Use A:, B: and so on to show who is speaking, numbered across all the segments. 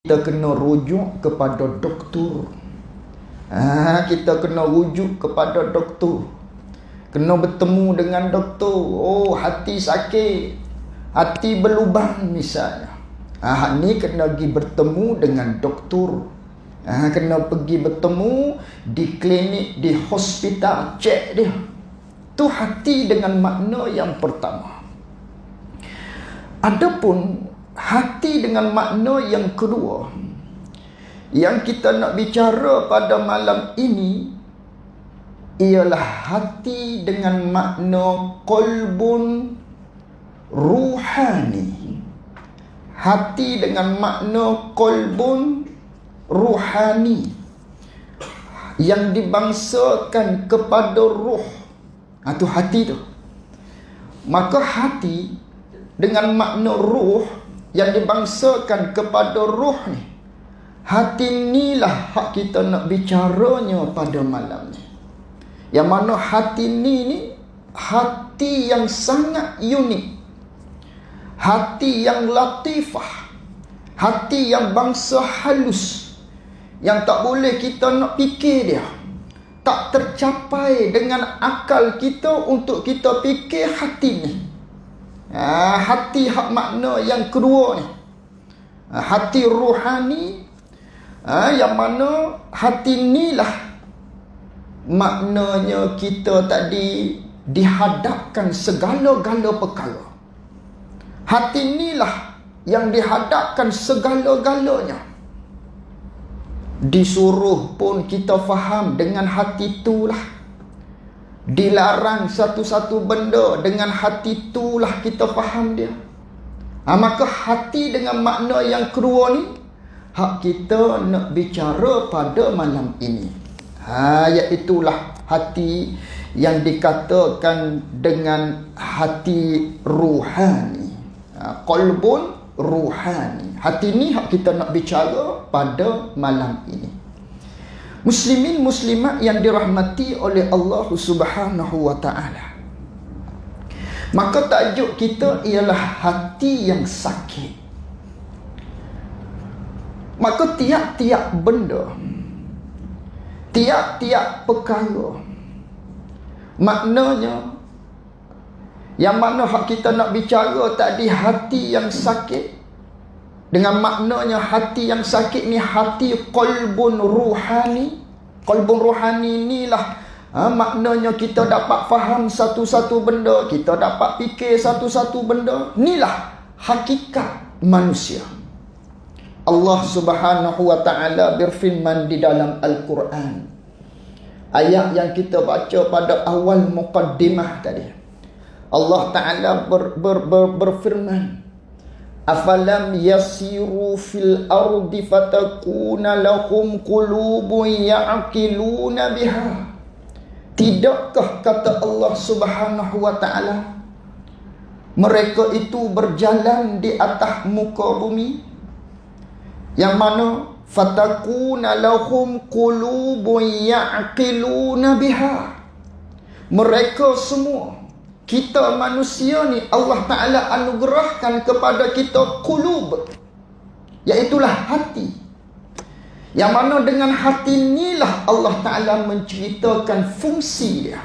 A: Kita kena rujuk kepada doktor. Kita kena rujuk kepada doktor. Kena bertemu dengan doktor. Oh, hati sakit, hati berlubang misalnya. Ni kena pergi bertemu dengan doktor. Kena pergi bertemu di klinik, di hospital, cek dia. Tu hati dengan makna yang pertama. Adapun hati dengan makna yang kedua yang kita nak bicara pada malam ini ialah hati dengan makna qalbun ruhani. Hati dengan makna qalbun ruhani yang dibangsakan kepada ruh. Tu hati tu. Maka hati dengan makna ruh yang dibangsakan kepada ruh ni, hati inilah hak kita nak bicaranya pada malam ni. Yang mana hati ni hati yang sangat unik, hati yang latifah, hati yang bangsa halus, yang tak boleh kita nak fikir dia, tak tercapai dengan akal kita untuk kita fikir hati ni. Hati hak makna yang kedua ni, hati ruhani, yang mana hati inilah maknanya kita tadi dihadapkan segala-gala perkara. Hati inilah yang dihadapkan segala-galanya. Disuruh pun kita faham dengan hati itulah. Dilarang satu-satu benda dengan hati itulah kita faham dia. Maka hati dengan makna yang kedua ni hak kita nak bicara pada malam ini. Iaitulah hati yang dikatakan dengan hati ruhani. Qalbun ruhani. Hati ni hak kita nak bicara pada malam ini. Muslimin muslimat yang dirahmati oleh Allah Subhanahu wa ta'ala. Maka tajuk kita ialah hati yang sakit. Maka tiap-tiap benda, tiap-tiap perkara, maknanya yang mana hak kita nak bicara tadi hati yang sakit. Dengan maknanya hati yang sakit ni hati qalbun ruhani. Qalbun ruhani inilah maknanya kita dapat faham satu-satu benda, kita dapat fikir satu-satu benda. Inilah hakikat manusia. Allah Subhanahu wa ta'ala berfirman di dalam Al-Quran. Ayat yang kita baca pada awal muqaddimah tadi. Allah Ta'ala berfirman, afalam yasiru fil ardi fatakuna lahum qulubun ya'qiluna biha. Tidakkah kata Allah Subhanahu wa ta'ala, mereka itu berjalan di atas muka bumi, yang mana fatakuna lahum qulubun ya'qiluna biha. Mereka semua, kita manusia ni Allah Ta'ala anugerahkan kepada kita qulub, iaitulah hati. Yang mana dengan hati inilah Allah Ta'ala menceritakan fungsi dia.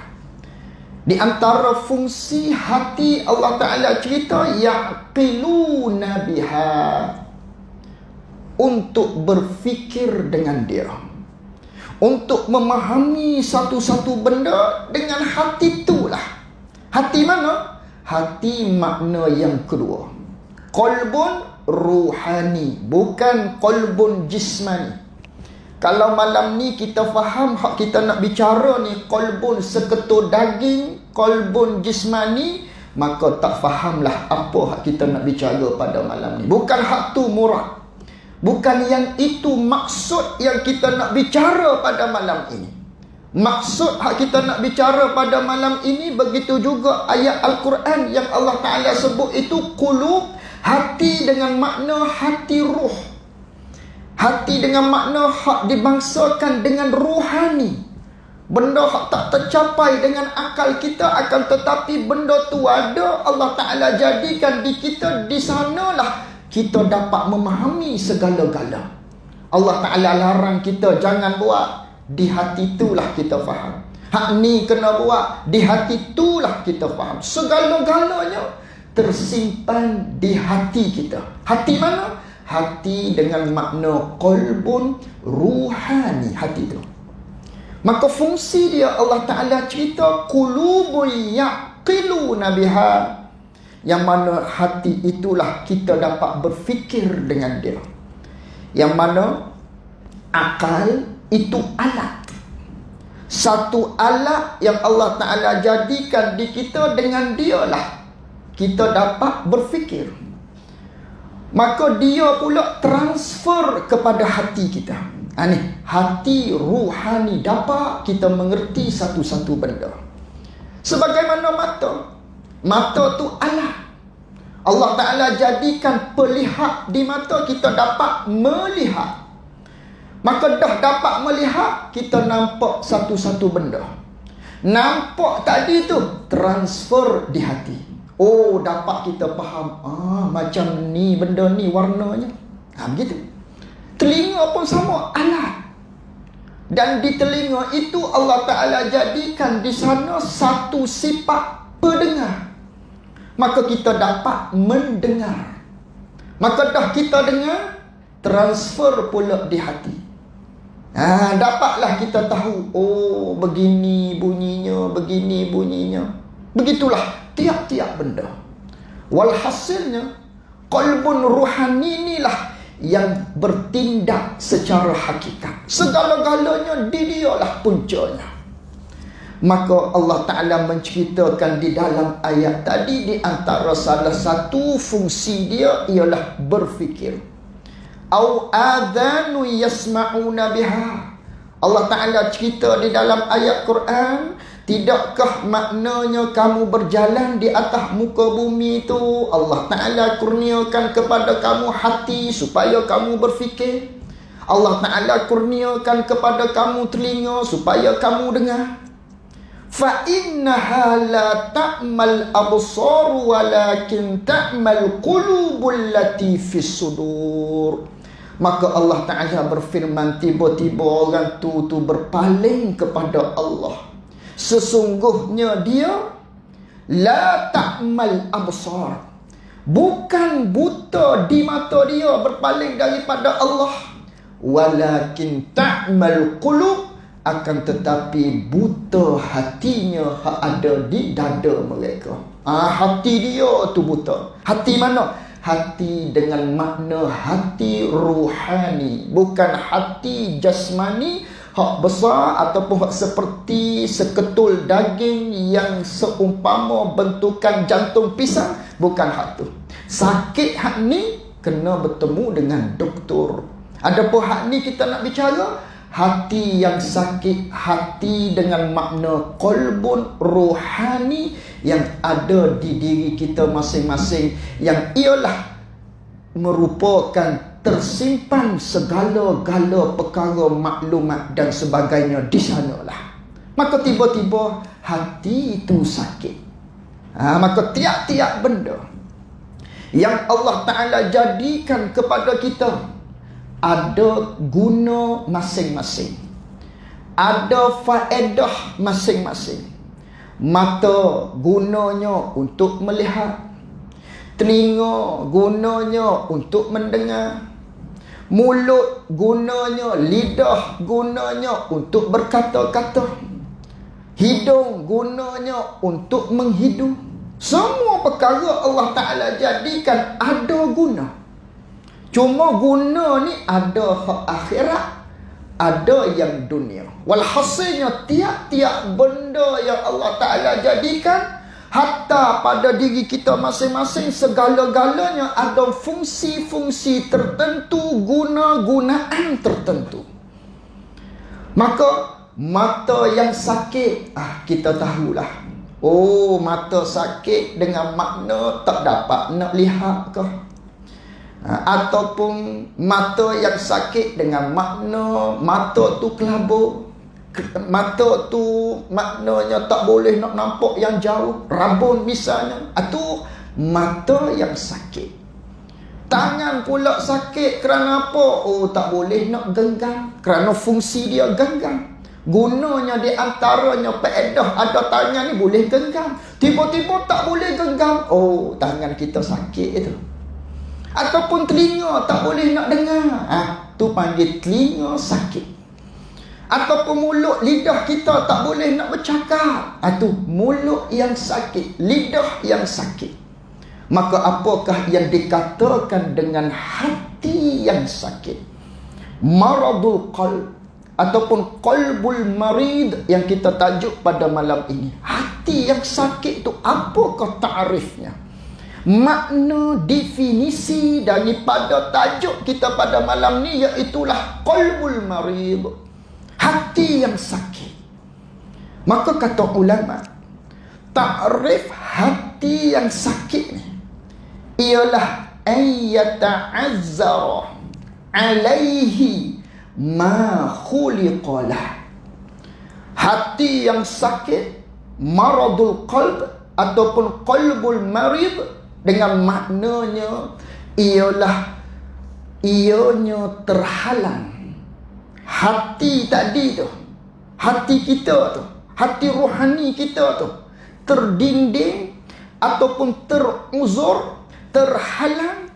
A: Di antara fungsi hati Allah Ta'ala cerita ya'qiluna biha, untuk berfikir dengan dia, untuk memahami satu-satu benda dengan hati itulah. Hati mana? Hati makna yang kedua. Qalbun ruhani, bukan qalbun jismani. Kalau malam ni kita faham hak kita nak bicara ni qalbun seketul daging, qalbun jismani, maka tak fahamlah apa hak kita nak bicara pada malam ni. Bukan hak tu murad. Bukan yang itu maksud yang kita nak bicara pada malam ini. Maksud hak kita nak bicara pada malam ini, begitu juga ayat Al-Quran yang Allah Ta'ala sebut itu qulub, hati dengan makna hati ruh. Hati dengan makna hak dibangsakan dengan ruhani. Benda hak tak tercapai dengan akal kita, akan tetapi benda tu ada, Allah Ta'ala jadikan di kita, di sanalah kita dapat memahami segala-gala. Allah Ta'ala larang kita jangan buat, di hati itulah kita faham. Hak ni kena buat, di hati itulah kita faham. Segala-galanya tersimpan di hati kita. Hati mana? Hati dengan makna qalbun ruhani, hati itu. Maka fungsi dia Allah Ta'ala cerita qulubun yaqiluna biha, yang mana hati itulah kita dapat berfikir dengan dia. Yang mana akal itu alat. Satu alat yang Allah Ta'ala jadikan di kita, dengan dialah kita dapat berfikir. Maka dia pula transfer kepada hati kita. Ni, hati ruhani dapat kita mengerti satu-satu benda. Sebagaimana mata. Mata tu alat. Allah Ta'ala jadikan pelihat di mata, kita dapat melihat. Maka dah dapat melihat, kita nampak satu-satu benda. Nampak tadi tu transfer di hati. Oh, dapat kita faham. Macam ni benda ni warnanya. Begitu. Telinga pun sama, alat. Dan di telinga itu Allah Ta'ala jadikan di sana satu sifat pendengar. Maka kita dapat mendengar. Maka dah kita dengar, transfer pula di hati. Dapatlah kita tahu, oh begini bunyinya, begini bunyinya. Begitulah tiap-tiap benda. Walhasilnya, qalbun ruhani inilah yang bertindak secara hakikat. Segala-galanya di dialah puncanya. Maka Allah Ta'ala menceritakan di dalam ayat tadi, di antara salah satu fungsi dia ialah berfikir. Au adhanu yasma'una biha. Allah Ta'ala cerita di dalam ayat Quran, tidakkah maknanya kamu berjalan di atas muka bumi itu, Allah Ta'ala kurniakan kepada kamu hati supaya kamu berfikir. Allah Ta'ala kurniakan kepada kamu telinga supaya kamu dengar. Fa innaha la ta'mal absar walakin ta'mal qulubul lati fis sudur. Maka Allah Ta'ala berfirman, tiba-tiba orang tu berpaling kepada Allah. Sesungguhnya dia la ta'mal absar, bukan buta di mata dia berpaling daripada Allah, walakin ta'mal qulub, akan tetapi buta hatinya ada di dada mereka. Hati dia tu buta. Hati mana? Hati dengan makna hati ruhani, bukan hati jasmani, hak besar ataupun hak seperti seketul daging yang seumpama bentukan jantung pisang. Bukan hak tu. Sakit hak ni kena bertemu dengan doktor. Adapun hak ni kita nak bicara hati yang sakit, hati dengan makna qalbun ruhani yang ada di diri kita masing-masing, yang ialah merupakan tersimpan segala-gala perkara, maklumat dan sebagainya di sanalah. Maka tiba-tiba hati itu sakit. Maka tiap-tiap benda yang Allah Ta'ala jadikan kepada kita ada guna masing-masing, ada faedah masing-masing. Mata gunanya untuk melihat, telinga gunanya untuk mendengar, mulut gunanya, lidah gunanya untuk berkata-kata, hidung gunanya untuk menghidu. Semua perkara Allah Ta'ala jadikan ada guna. Cuma guna ni ada hak akhirat, ada yang dunia. Walhasilnya tiap-tiap benda yang Allah Ta'ala jadikan, hatta pada diri kita masing-masing, segala-galanya ada fungsi-fungsi tertentu, guna-gunaan tertentu. Maka mata yang sakit, kita tahulah. Oh, mata sakit dengan makna tak dapat nak lihat ke? Ataupun mata yang sakit dengan makna mata tu kelabuk, mata tu maknanya tak boleh nak nampak yang jauh, rabun misalnya. Itu mata yang sakit. Tangan pula sakit kerana apa? Oh, tak boleh nak genggam kerana fungsi dia genggam. Gunanya di antaranya faedah ada tangan ni boleh genggam. Tiba-tiba tak boleh genggam. Oh, tangan kita sakit itu. Ataupun telinga tak boleh nak dengar. Tu panggil telinga sakit. Ataupun mulut, lidah kita tak boleh nak bercakap. Tu mulut yang sakit, lidah yang sakit. Maka apakah yang dikatakan dengan hati yang sakit? Maradul qalb ataupun qalbul marid yang kita tajuk pada malam ini. Hati yang sakit itu apakah ta'rifnya? Makna definisi daripada tajuk kita pada malam ni iaitulah qalbul marid. Hati yang sakit. Maka kata ulama, ta'rif hati yang sakit ni ialah ayyata'azzara alaihi ma khuliqalah. Hati yang sakit, maradul qalb ataupun qalbul marid, dengan maknanya ialah ianya terhalang. Hati tadi tu, hati kita tu, hati rohani kita tu terdinding ataupun teruzur, terhalang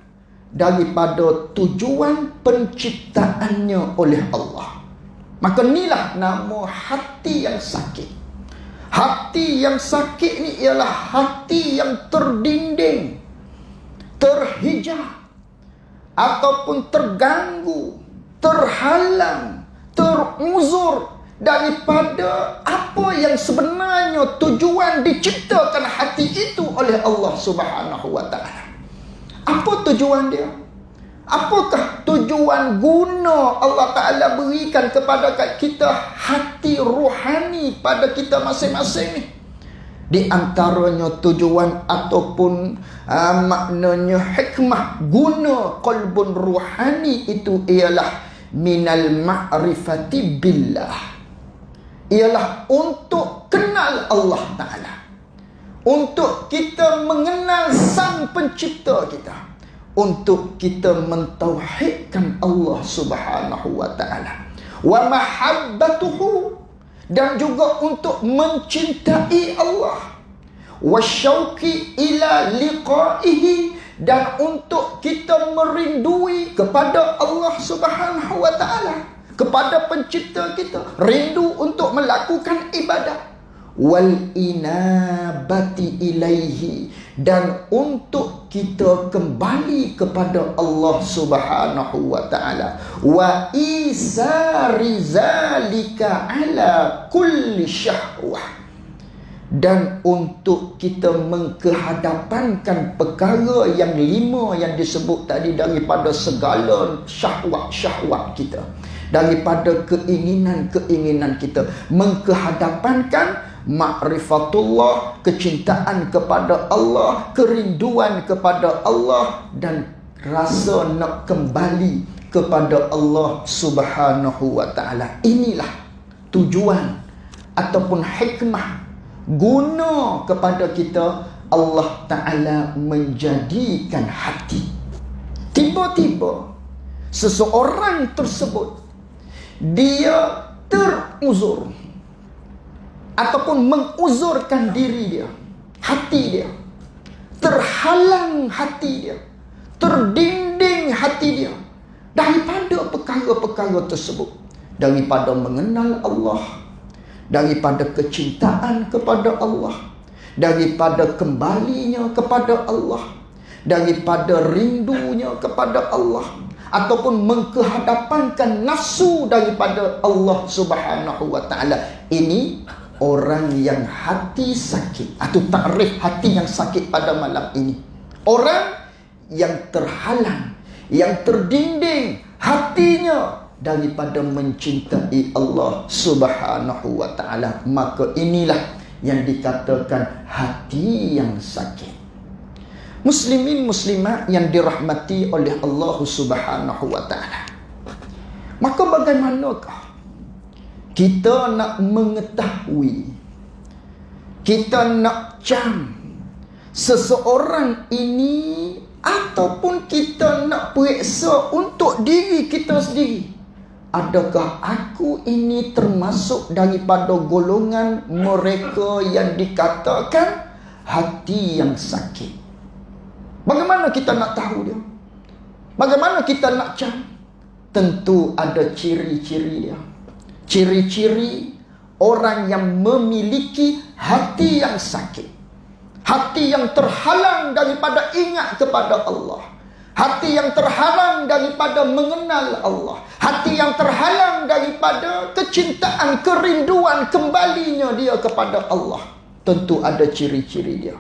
A: daripada tujuan penciptaannya oleh Allah. Maka inilah nama hati yang sakit. Hati yang sakit ni ialah hati yang terdinding, terhijab ataupun terganggu, terhalang, teruzur daripada apa yang sebenarnya tujuan diciptakan hati itu oleh Allah Subhanahu wa taala. Apa tujuan dia? Apakah tujuan guna Allah Ta'ala berikan kepada kita hati rohani pada kita masing-masing ni? Di antaranya tujuan ataupun maknanya hikmah guna qalbun rohani itu ialah minal ma'rifati billah. Ialah untuk kenal Allah Ta'ala, untuk kita mengenal Sang Pencipta kita, untuk kita mentauhidkan Allah Subhanahu wa taala, wa mahabbatuhu, dan juga untuk mencintai Allah, wasyauqi ila liqaihi, dan untuk kita merindui kepada Allah Subhanahu wa taala, kepada pencipta kita, rindu untuk melakukan ibadat, wal inabati ilaihi, dan untuk kita kembali kepada Allah Subhanahu wa taala, wa isari zalika ala kulli syahwah, dan untuk kita mengkehadapankan perkara yang 5 yang disebut tadi daripada segala syahwat-syahwat kita, daripada keinginan-keinginan kita, mengkehadapankan ma'rifatullah, kecintaan kepada Allah, kerinduan kepada Allah, dan rasa nak kembali kepada Allah Subhanahu wa taala. Inilah tujuan ataupun hikmah guna kepada kita Allah Ta'ala menjadikan hati. Tiba-tiba seseorang tersebut dia teruzur ataupun menguzurkan diri dia, hati dia, terhalang hati dia, terdinding hati dia daripada perkara-perkara tersebut, daripada mengenal Allah, daripada kecintaan kepada Allah, daripada kembalinya kepada Allah, daripada rindunya kepada Allah, ataupun mengkehadapankan nafsu daripada Allah Subhanahu wa taala. Ini orang yang hati sakit, atau takrif hati yang sakit pada malam ini. Orang yang terhalang, yang terdinding hatinya daripada mencintai Allah Subhanahu wa taala. Maka inilah yang dikatakan hati yang sakit. Muslimin muslimat yang dirahmati oleh Allah Subhanahu wa taala. Maka bagaimanakah kita nak mengetahui, kita nak cam seseorang ini ataupun kita nak periksa untuk diri kita sendiri. Adakah aku ini termasuk daripada golongan mereka yang dikatakan hati yang sakit? Bagaimana kita nak tahu dia? Bagaimana kita nak cari? Tentu ada ciri-ciri dia. Ciri-ciri orang yang memiliki hati yang sakit. Hati yang terhalang daripada ingat kepada Allah. Hati yang terhalang daripada mengenal Allah. Hati yang terhalang daripada kecintaan, kerinduan kembalinya dia kepada Allah. Tentu ada ciri-ciri dia.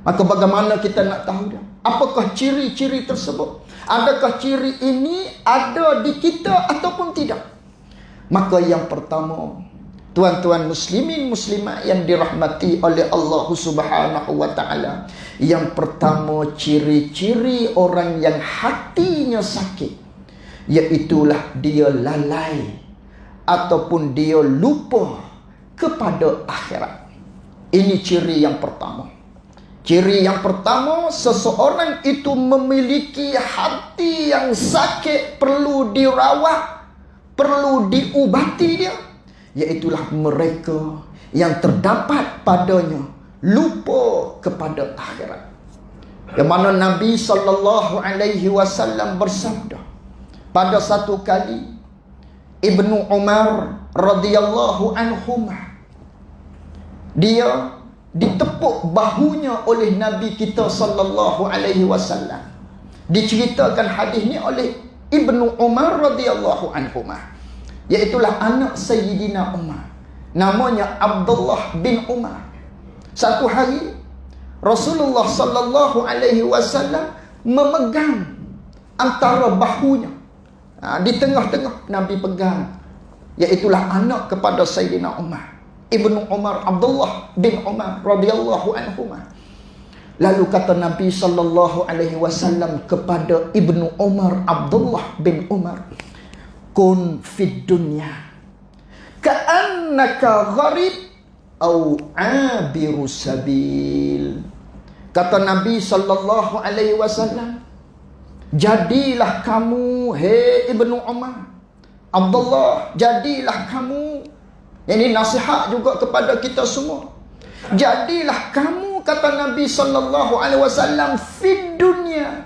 A: Maka bagaimana kita nak tahu dia? Apakah ciri-ciri tersebut? Adakah ciri ini ada di kita ataupun tidak? Maka yang pertama, tuan-tuan muslimin muslimat yang dirahmati oleh Allah Subhanahu wa taala, yang pertama ciri-ciri orang yang hatinya sakit, iaitulah dia lalai ataupun dia lupa kepada akhirat. Ini ciri yang pertama. Ciri yang pertama, seseorang itu memiliki hati yang sakit, perlu dirawat, perlu diubati dia. Iaitulah mereka yang terdapat padanya lupa kepada akhirat. Yang mana Nabi SAW bersabda, pada satu kali Ibnu Umar radhiyallahu anhumah, dia ditepuk bahunya oleh Nabi kita SAW. Diceritakan hadis ni oleh Ibnu Umar radhiyallahu anhumah, iaitulah anak Sayyidina Umar, namanya Abdullah bin Umar. Satu hari Rasulullah SAW memegang antara bahunya, di tengah-tengah Nabi pegang, iaitulah anak kepada Sayyidina Umar, Ibnu Umar, Abdullah bin Umar radhiyallahu anhumah. Lalu kata Nabi SAW kepada Ibnu Umar, Abdullah bin Umar, kun fid dunya ka'annaka gharib au abiru sabil. Kata Nabi SAW, jadilah kamu, hei Ibnu Umar, Abdullah, jadilah kamu. Ini nasihat juga kepada kita semua. Jadilah kamu, kata Nabi SAW, fid dunya,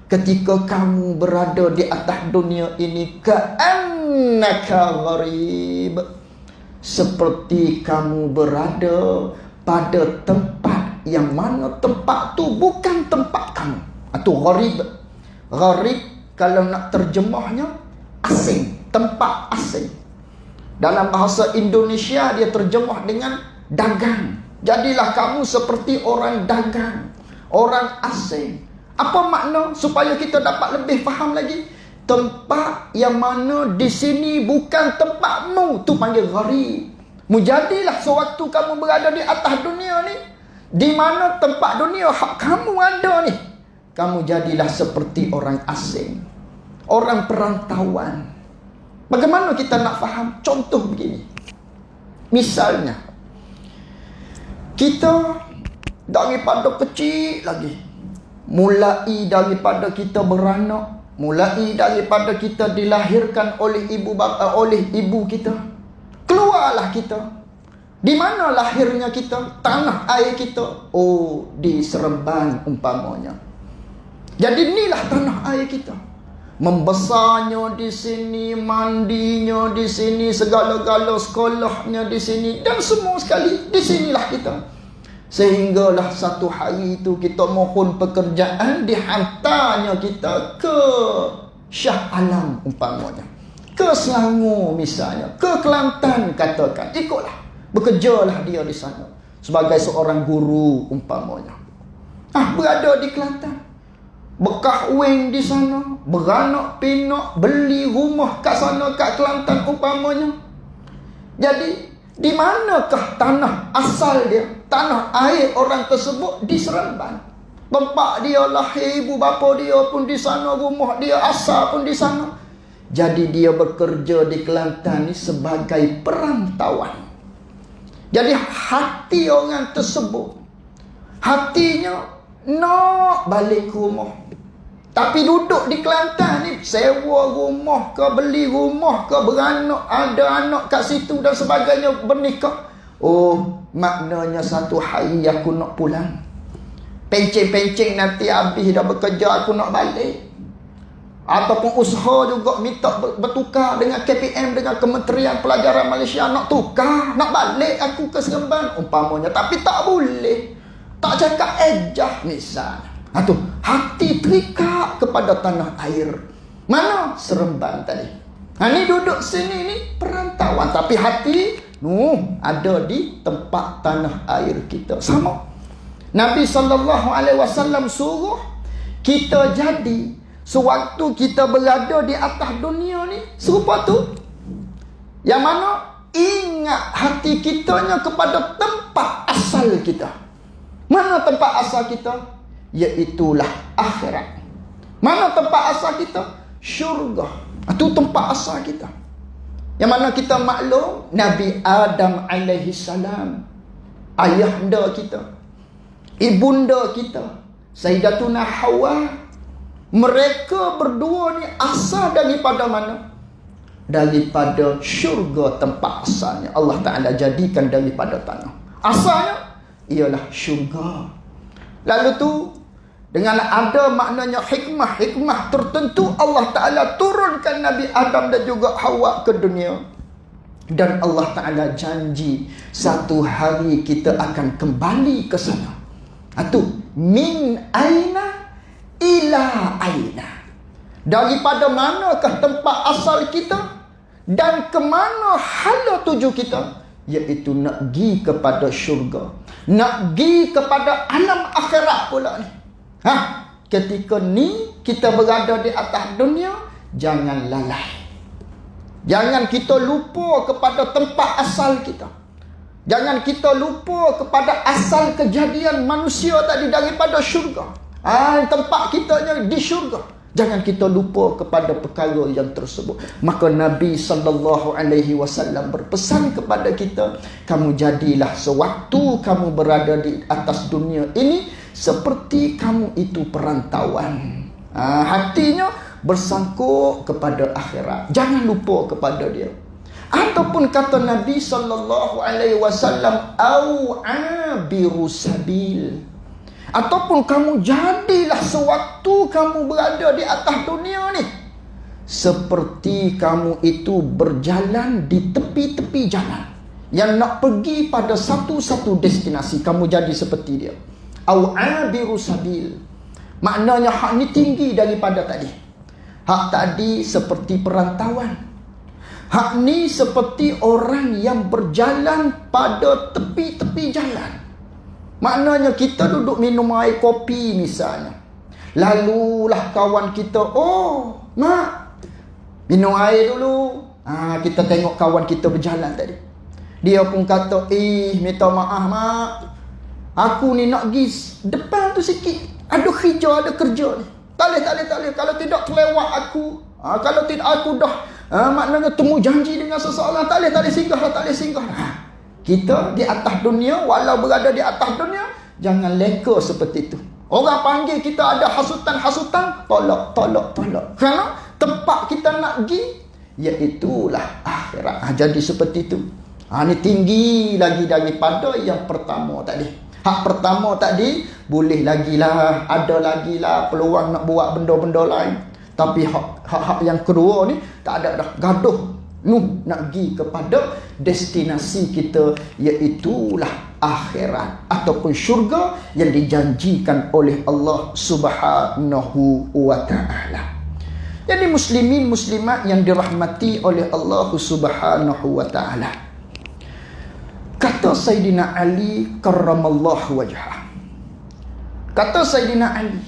A: ketika kamu berada di atas dunia ini, ka'annaka gharib, seperti kamu berada pada tempat yang mana tempat tu bukan tempat kamu. Atau gharib. Gharib kalau nak terjemahnya asing, tempat asing. Dalam bahasa Indonesia dia terjemah dengan dagang. Jadilah kamu seperti orang dagang, orang asing. Apa makna supaya kita dapat lebih faham lagi? Tempat yang mana di sini bukan tempatmu, tu panggil gharib. Mujadilah sewaktu kamu berada di atas dunia ni, di mana tempat dunia hak kamu ada ni, kamu jadilah seperti orang asing, orang perantauan. Bagaimana kita nak faham? Contoh begini. Misalnya, kita daripada kecil lagi, mulai daripada kita beranak, mulai daripada kita dilahirkan oleh ibu kita, keluarlah kita. Di mana lahirnya kita? Tanah air kita. Oh, di Seremban umpamanya. Jadi inilah tanah air kita. Membesarnya di sini, mandinya di sini, segala-gala sekolahnya di sini, dan semua sekali di sinilah kita. Sehinggalah satu hari itu kita mohon pekerjaan, dihantarnya kita ke Shah Alam umpamanya, ke Selangor misalnya, ke Kelantan katakan, ikutlah, bekerjalah dia di sana sebagai seorang guru umpamanya. Berada di Kelantan, berkahwin di sana, beranak pinak, beli rumah kat sana kat Kelantan umpamanya. Jadi di manakah tanah asal dia? Tanah air orang tersebut di Seremban. Tempat dia lahir, ibu bapa dia pun di sana, rumah dia asal pun di sana. Jadi dia bekerja di Kelantan ni sebagai perantauan. Jadi hati orang tersebut, hatinya nak balik ke rumah. Tapi duduk di Kelantan ni, sewa rumah ke, beli rumah ke, beranak, ada anak kat situ dan sebagainya, bernikah. Oh, maknanya satu hari aku nak pulang. Pencing-pencing nanti habis dah bekerja, aku nak balik. Ataupun usaha juga minta bertukar dengan KPM, dengan Kementerian Pelajaran Malaysia, nak tukar, nak balik aku ke Seremban umpamanya. Tapi tak boleh, tak cakap ejah misalnya. Tu, hati terikat kepada tanah air. Mana? Seremban tadi. Ni duduk sini ni perantauan, tapi hati ada di tempat tanah air kita. Sama. Nabi SAW suruh kita jadi sewaktu kita berada di atas dunia ni serupa tu. Yang mana ingat hati kitanya kepada tempat asal kita. Mana tempat asal kita? Iaitulah akhirat. Mana tempat asal kita? Syurga. Itu tempat asal kita. Yang mana kita maklum Nabi Adam alaihi salam, ayahanda kita, ibunda kita Sayyidatuna Hawa, mereka berdua ni asal daripada mana? Daripada syurga tempat asalnya. Allah Ta'ala jadikan daripada tanah. Asalnya ialah syurga. Lalu tu dengan ada maknanya hikmah tertentu, Allah Ta'ala turunkan Nabi Adam dan juga Hawa ke dunia. Dan Allah Ta'ala janji satu hari kita akan kembali ke sana. Itu min aina ila aina. Daripada manakah tempat asal kita dan ke mana hala tuju kita? Iaitu nak pergi kepada syurga, nak pergi kepada alam akhirat pula ni. Ketika ni kita berada di atas dunia, jangan lalai. Jangan kita lupa kepada tempat asal kita. Jangan kita lupa kepada asal kejadian manusia tadi daripada syurga. Tempat kita di syurga. Jangan kita lupa kepada perkara yang tersebut. Maka Nabi SAW berpesan kepada kita, kamu jadilah sewaktu kamu berada di atas dunia ini seperti kamu itu perantauan. Hatinya bersangkut kepada akhirat. Jangan lupa kepada dia. Ataupun kata Nabi SAW, au abiru sabil. Ataupun kamu jadilah sewaktu kamu berada di atas dunia ni seperti kamu itu berjalan di tepi-tepi jalan yang nak pergi pada satu-satu destinasi. Kamu jadi seperti dia. Au abiru sabil. Maknanya hak ni tinggi daripada tadi. Hak tadi seperti perantauan. Hak ni seperti orang yang berjalan pada tepi-tepi jalan. Maknanya kita duduk minum air kopi misalnya. Lalulah kawan kita, oh mak, minum air dulu. Kita tengok kawan kita berjalan tadi. Dia pun kata, minta maaf mak, aku ni nak pergi depan tu sikit. Ada kerja ni. Tak boleh. Kalau tidak terlewat aku. Kalau tidak aku dah maknanya temu janji dengan seseorang. Tak boleh singgah. Kita di atas dunia, walau berada di atas dunia, jangan leka seperti itu. Orang panggil kita ada hasutan, tolak. Kerana tempat kita nak pergi, iaitulah akhirat. Jadi seperti itu. Ini tinggi lagi daripada yang pertama tadi. Hak pertama tadi, boleh lagilah, ada lagilah peluang nak buat benda-benda lain. Tapi hak yang kedua ni, tak ada dah. Gaduh. Nak pergi kepada destinasi kita, iaitulah akhirat ataupun syurga yang dijanjikan oleh Allah Subhanahu wa ta'ala. Jadi muslimin muslimat yang dirahmati oleh Allah Subhanahu wa ta'ala, kata Sayyidina Ali karramallahu wajhah, kata Sayyidina Ali,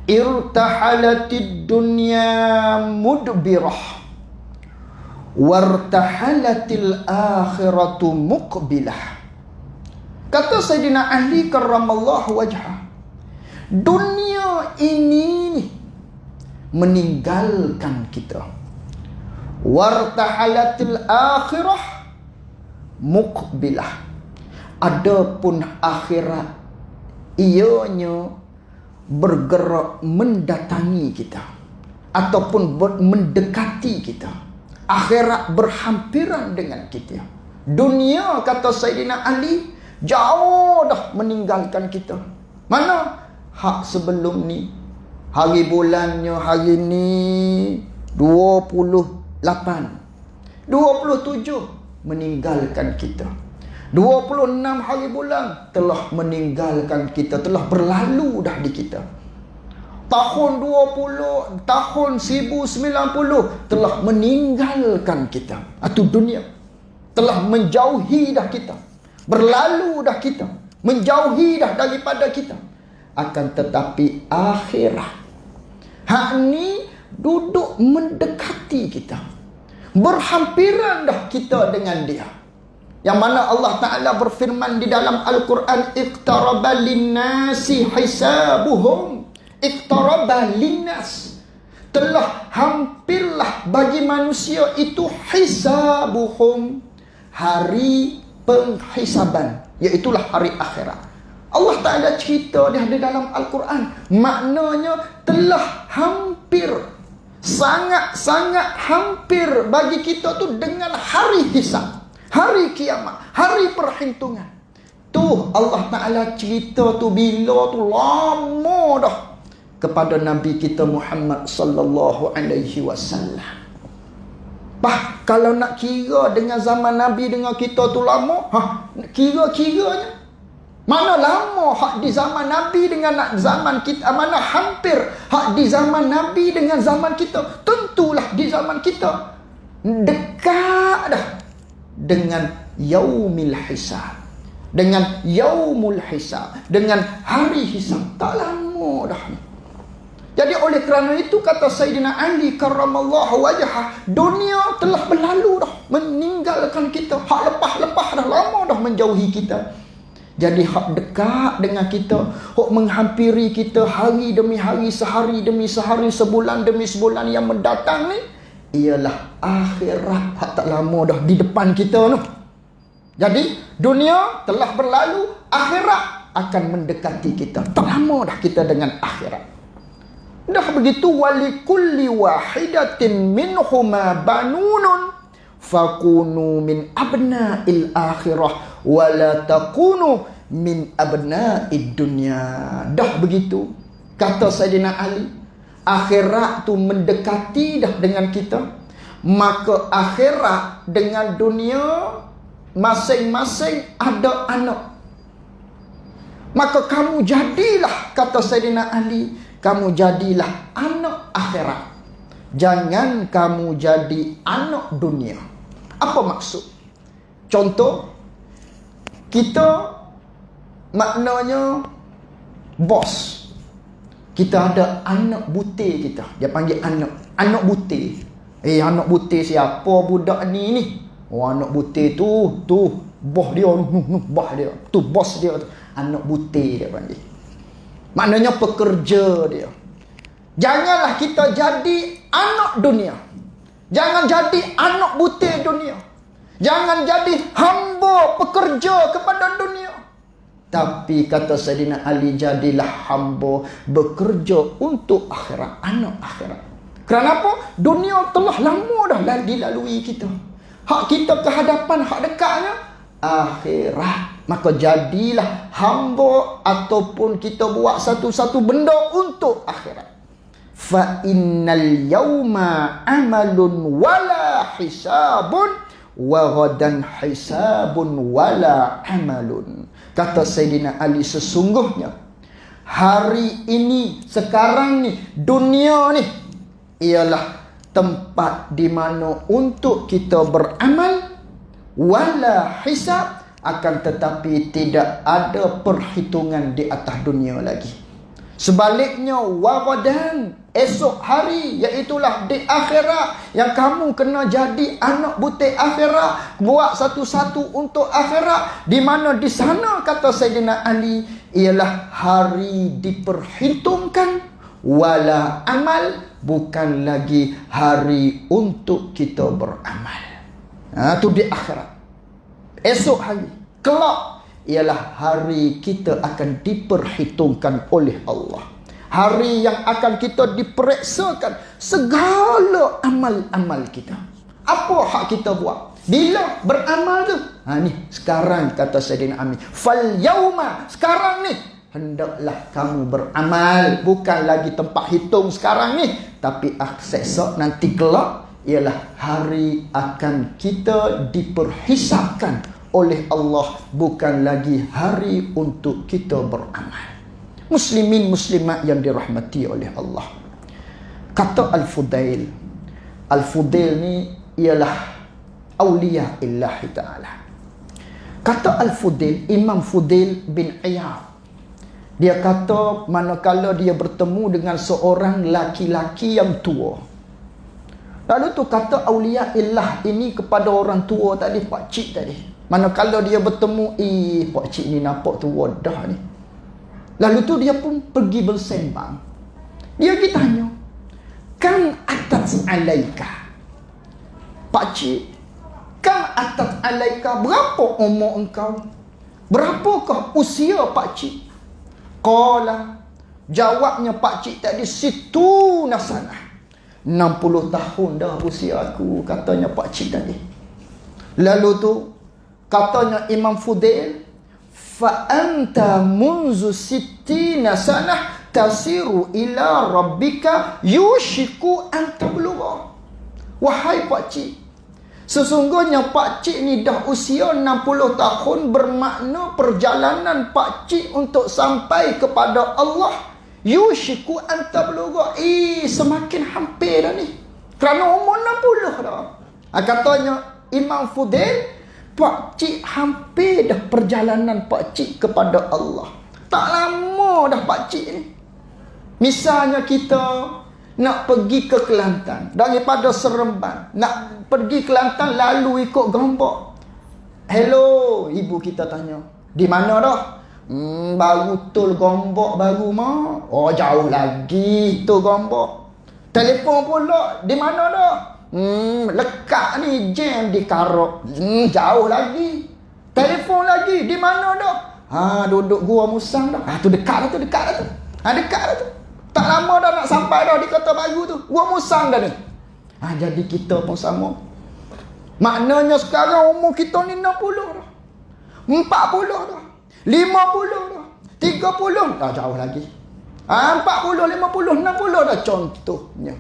A: irtahalatid dunya mudbirah wartahalatil akhiratu muqbilah. Kata Sayyidina Ali karramallahu wajhah, dunia ini meninggalkan kita. Wartahalatil akhirah muqbilah. Adapun akhirat ianya bergerak mendatangi kita ataupun mendekati kita. Akhirat berhampiran dengan kita. Dunia, kata Sayyidina Ali, jauh dah meninggalkan kita. Mana hak sebelum ni? Hari bulannya hari ni 28, 27 meninggalkan kita. 26 hari bulan telah meninggalkan kita, telah berlalu dah di kita. Tahun 20, tahun 1090 telah meninggalkan kita. Itu dunia. Telah menjauhi dah kita. Berlalu dah kita. Menjauhi dah daripada kita. Akan tetapi akhirat, hak ni duduk mendekati kita. Berhampiran dah kita dengan dia. Yang mana Allah Ta'ala berfirman di dalam Al-Quran, iqtaraba linnasi hisabuhum. Iqtaraba linnas. Telah hampirlah bagi manusia itu hisabuhum. Hari penghisaban. Iaitulah hari akhirat. Allah Ta'ala cerita dia di dalam Al-Quran. Maknanya telah hampir. Sangat-sangat hampir bagi kita tu dengan hari hisab. Hari kiamat. Hari perhitungan. Tu Allah Ta'ala cerita tu bila tu lama dah. Kepada Nabi kita Muhammad sallallahu alaihi wasallam. Kalau nak kira dengan zaman Nabi dengan kita tu lama, kira-kiranya mana lama hak di zaman Nabi dengan zaman kita, mana hampir hak di zaman Nabi dengan zaman kita. Tentulah di zaman kita dekat dah dengan yaumil hisab, dengan yaumul hisab, dengan hari hisab. Tak lama dah. Jadi oleh kerana itu kata Sayyidina Ali karramallahu wajhah, dunia telah berlalu dah, meninggalkan kita. Hak lepas-lepas dah lama dah menjauhi kita. Jadi hak dekat dengan kita, hak menghampiri kita hari demi hari, sehari demi sehari, sebulan demi sebulan yang mendatang ni, ialah akhirat. Hak tak lama dah di depan kita tu. Jadi dunia telah berlalu, akhirat akan mendekati kita. Tak lama dah kita dengan akhirat. Dah begitu, walikulli wahidatin minhuma banunun fakunu min abna'il akhirah wala takunu min abna'id dunya. Dah begitu, kata Sayyidina Ali, akhirat tu mendekati dah dengan kita. Maka akhirat dengan dunia masing-masing ada anak. Maka kamu jadilah, kata Sayyidina Ali, kamu jadilah anak akhirat. Jangan kamu jadi anak dunia. Apa maksud? Contoh, kita maknanya bos. Kita ada anak butir kita. Dia panggil anak butir. Anak butir siapa budak ni? Oh, anak butir tu bos dia, bos dia. Tu bos dia tu. Anak butir dia panggil. Maknanya pekerja dia. Janganlah kita jadi anak dunia. Jangan jadi anak butir dunia. Jangan jadi hamba pekerja kepada dunia. Tapi kata Sayyidina Ali, jadilah hamba bekerja untuk akhirat, anak akhirat. Kenapa? Dunia telah lama dah dilalui kita. Hak kita ke hadapan, hak dekatnya akhirat. Maka jadilah hamba ataupun kita buat satu-satu benda untuk akhirat. Fa innal yawma amalun wala hisabun wa ghadan hisabun wala amalun. Kata Sayyidina Ali, sesungguhnya hari ini, sekarang ni, dunia ni ialah tempat di mana untuk kita beramal, wala hisab, akan tetapi tidak ada perhitungan di atas dunia lagi. Sebaliknya, wagadan, esok hari, iaitulah di akhirat, yang kamu kena jadi anak butir akhirat, buat satu-satu untuk akhirat, di mana di sana, kata Sayyidina Ali, ialah hari diperhitungkan, wala amal, bukan lagi hari untuk kita beramal. Itu di akhirat. Esok hari, kelak, ialah hari kita akan diperhitungkan oleh Allah. Hari yang akan kita diperiksakan segala amal-amal kita. Apa hak kita buat? Bila beramal tu? Ni sekarang kata Sayyidina Amin. Fal yauma, sekarang ni hendaklah kamu beramal. Bukan lagi tempat hitung sekarang ni, tapi esok nanti kelak ialah hari akan kita diperhisapkan oleh Allah, bukan lagi hari untuk kita beramal. Muslimin muslimat yang dirahmati oleh Allah. Kata Al-Fudail. Al-Fudail ni ialah awliya illahi ta'ala. Kata Al-Fudail, Imam Fudail bin Iyad, dia kata manakala dia bertemu dengan seorang laki-laki yang tua. Lalu tu kata awliya illah ini kepada orang tua tadi, pakcik tadi. Manakala dia bertemu, pakcik ni nampak tua dah ni. Lalu tu dia pun pergi bersembang. Dia pergi tanya, kam atat alaika? Pakcik, kam atat alaika? Berapa umur engkau? Berapakah usia pakcik? Qala, jawabnya pakcik tadi, situ nasanah. 60 tahun dah usia aku, katanya pakcik tadi. Lalu tu katanya Imam Fudail, fa anta munzu sittina sanah tasiru ila rabbika yushiku an tablugha. Wahai pakcik, sesungguhnya pakcik ni dah usia 60 tahun, bermakna perjalanan pakcik untuk sampai kepada Allah yushiku an tablugha, semakin hampir dah ni, kerana umur 60 dah. Katanya Imam Fudail, pakcik hampir dah perjalanan pakcik kepada Allah. Tak lama dah pakcik ni. Misalnya kita nak pergi ke Kelantan daripada Seremban, nak pergi Kelantan lalu ikut Gombak. Hello, ibu kita tanya, di mana dah? Baru tol Gombak baru mah. Oh, jauh lagi tol Gombak. Telefon pula, di mana dah? Lekat ni jam di Karok. Jauh lagi. Telefon lagi, di mana dah? Duduk Gua Musang dah. Tu dekat dah tu, dekat dah tu. Dekat dah tu. Tak lama dah nak sampai dah di Kota Baru tu. Gua Musang dah ni. Jadi kita pun sama. Maknanya sekarang umur kita ni 60 dah. 40 dah. 50 dah. 30 dah, jauh lagi. 40, 50, 60 dah contohnya.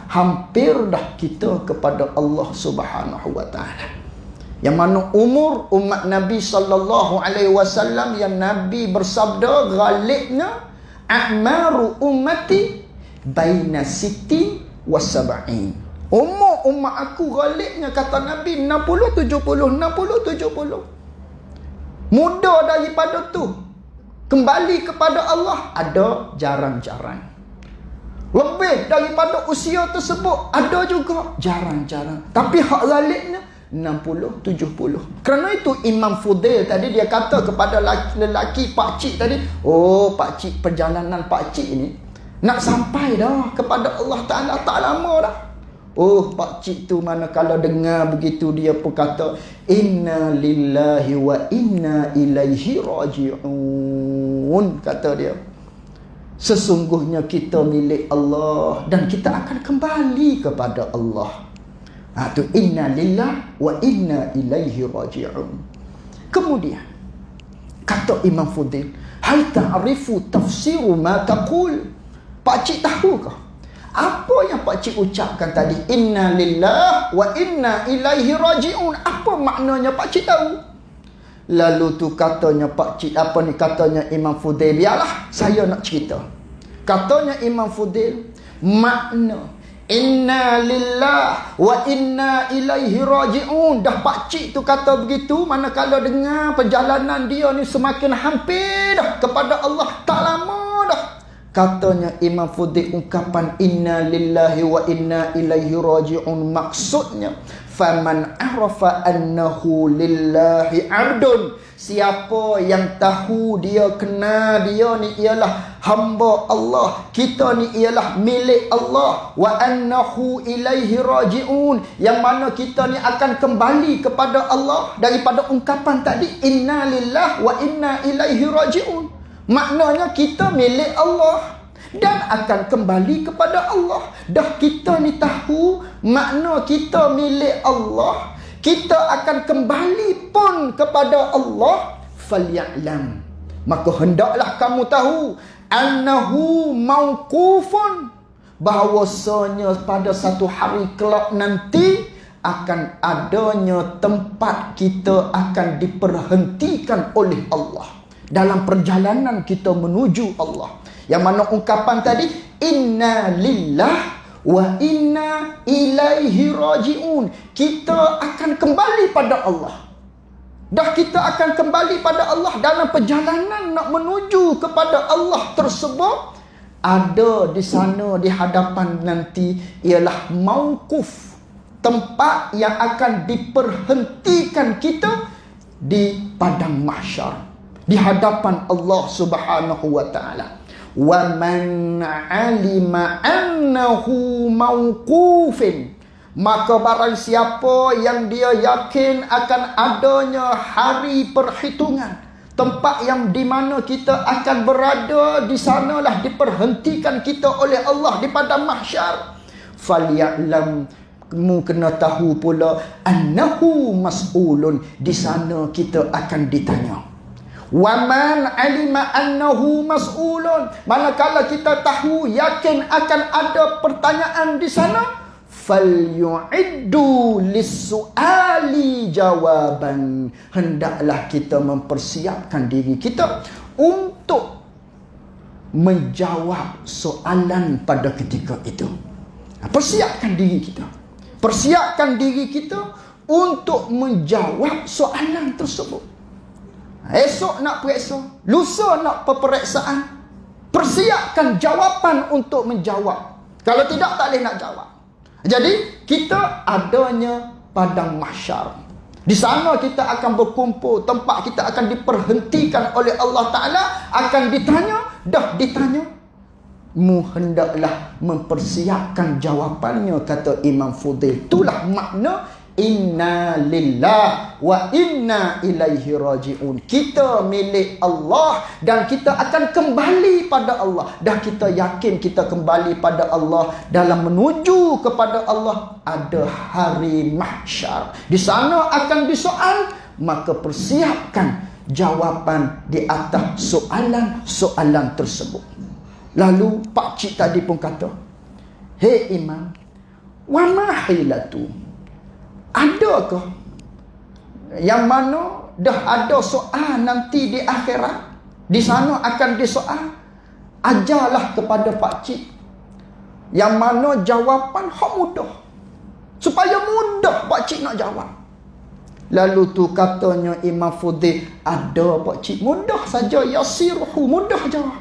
A: Hampir dah kita kepada Allah Subhanahu wa taala. Yang mana umur umat Nabi sallallahu alaihi wasallam yang Nabi bersabda, ghalibna a'maru ummati baina sittin wa sab'in. Umur umat aku ghalibnya, kata Nabi, 60 70, 60 70. Muda daripada tu kembali kepada Allah ada jarang-jarang. Lebih daripada usia tersebut ada juga jarang-jarang. Tapi hak ghalibnya 60 70. Kerana itu Imam Fudail tadi dia kata kepada lelaki pakcik tadi, pakcik, perjalanan pakcik ni nak sampai dah kepada Allah Ta'ala tak lama dah. Pakcik tu manakala dengar begitu, dia pun kata, inna lillahi wa inna ilaihi raji'un. Kata dia, sesungguhnya kita milik Allah dan kita akan kembali kepada Allah. Tu inna lillahi wa inna ilaihi raji'un. Kemudian kata Imam Fudail, hal ta'rifu tafsiru ma taqul? Pakcik tahukah apa yang pakcik ucapkan tadi, inna lillahi wa inna ilaihi raji'un? Apa maknanya pakcik tahu? Lalu tu katanya pakcik, katanya Imam Fudail, biarlah saya nak cerita. Katanya Imam Fudail, makna inna lillahi wa inna ilaihi raji'un, dah pakcik tu kata begitu manakala dengar perjalanan dia ni semakin hampir dah kepada Allah, tak lama dah. Katanya Imam Fudail, ungkapan inna lillahi wa inna ilaihi raji'un maksudnya, faman arafa annahu lillahi abdun, siapa yang tahu dia kenal dia ni ialah hamba Allah, kita ni ialah milik Allah, wa annahu ilaihi raji'un, yang mana kita ni akan kembali kepada Allah, daripada ungkapan tadi inna lillahi wa inna ilaihi raji'un. Maknanya kita milik Allah dan akan kembali kepada Allah. Dah kita ni tahu makna kita milik Allah, kita akan kembali pun kepada Allah. Falya'lam, maka hendaklah kamu tahu, annahu mauqufun, bahawasanya pada satu hari kelak nanti akan adanya tempat kita akan diperhentikan oleh Allah dalam perjalanan kita menuju Allah. Yang mana ungkapan tadi, inna lillah wa inna ilaihi raji'un, kita akan kembali pada Allah. Dah kita akan kembali pada Allah. Dalam perjalanan nak menuju kepada Allah tersebut, ada di sana di hadapan nanti ialah mauquf, tempat yang akan diperhentikan kita di padang mahsyar, di hadapan Allah Subhanahu wa taala. Wa man 'alima annahu mauqufin, maka barang siapa yang dia yakin akan adanya hari perhitungan, tempat yang di mana kita akan berada, di sanalah diperhentikan kita oleh Allah di padang mahsyar. Falya'lam, kamu kena tahu pula, annahu mas'ulun, di sana kita akan ditanya. Wa man 'alima annahu mas'ulun, manakala kita tahu yakin akan ada pertanyaan di sana, falyu'iddu lis-su'ali jawaban, hendaklah kita mempersiapkan diri kita untuk menjawab soalan pada ketika itu. Persiapkan diri kita. Persiapkan diri kita untuk menjawab soalan tersebut. Esok nak periksa, lusa nak peperiksaan. Persiapkan jawapan untuk menjawab. Kalau tidak, tak boleh nak jawab. Jadi kita adanya padang mahsyar. Di sana kita akan berkumpul, tempat kita akan diperhentikan oleh Allah Ta'ala, akan ditanya, dah ditanya, mu hendaklah mempersiapkan jawapannya, kata Imam Fudail. Itulah makna inna lillah wa inna ilaihi raji'un. Kita milik Allah dan kita akan kembali pada Allah. Dah kita yakin kita kembali pada Allah, dalam menuju kepada Allah ada hari mahsyar. Di sana akan disoal, maka persiapkan jawapan di atas soalan-soalan tersebut. Lalu pak cik tadi pun kata, "Hei Imam, wa ma hilatu?" Adakah yang mana dah ada soal nanti di akhirat? Di sana akan disoal. Ajarlah kepada pak cik yang mana jawapan hak mudah, supaya mudah pak cik nak jawab. Lalu tu katanya Imam Fudail, ada pak cik, mudah saja, yasirhu, mudah jawab.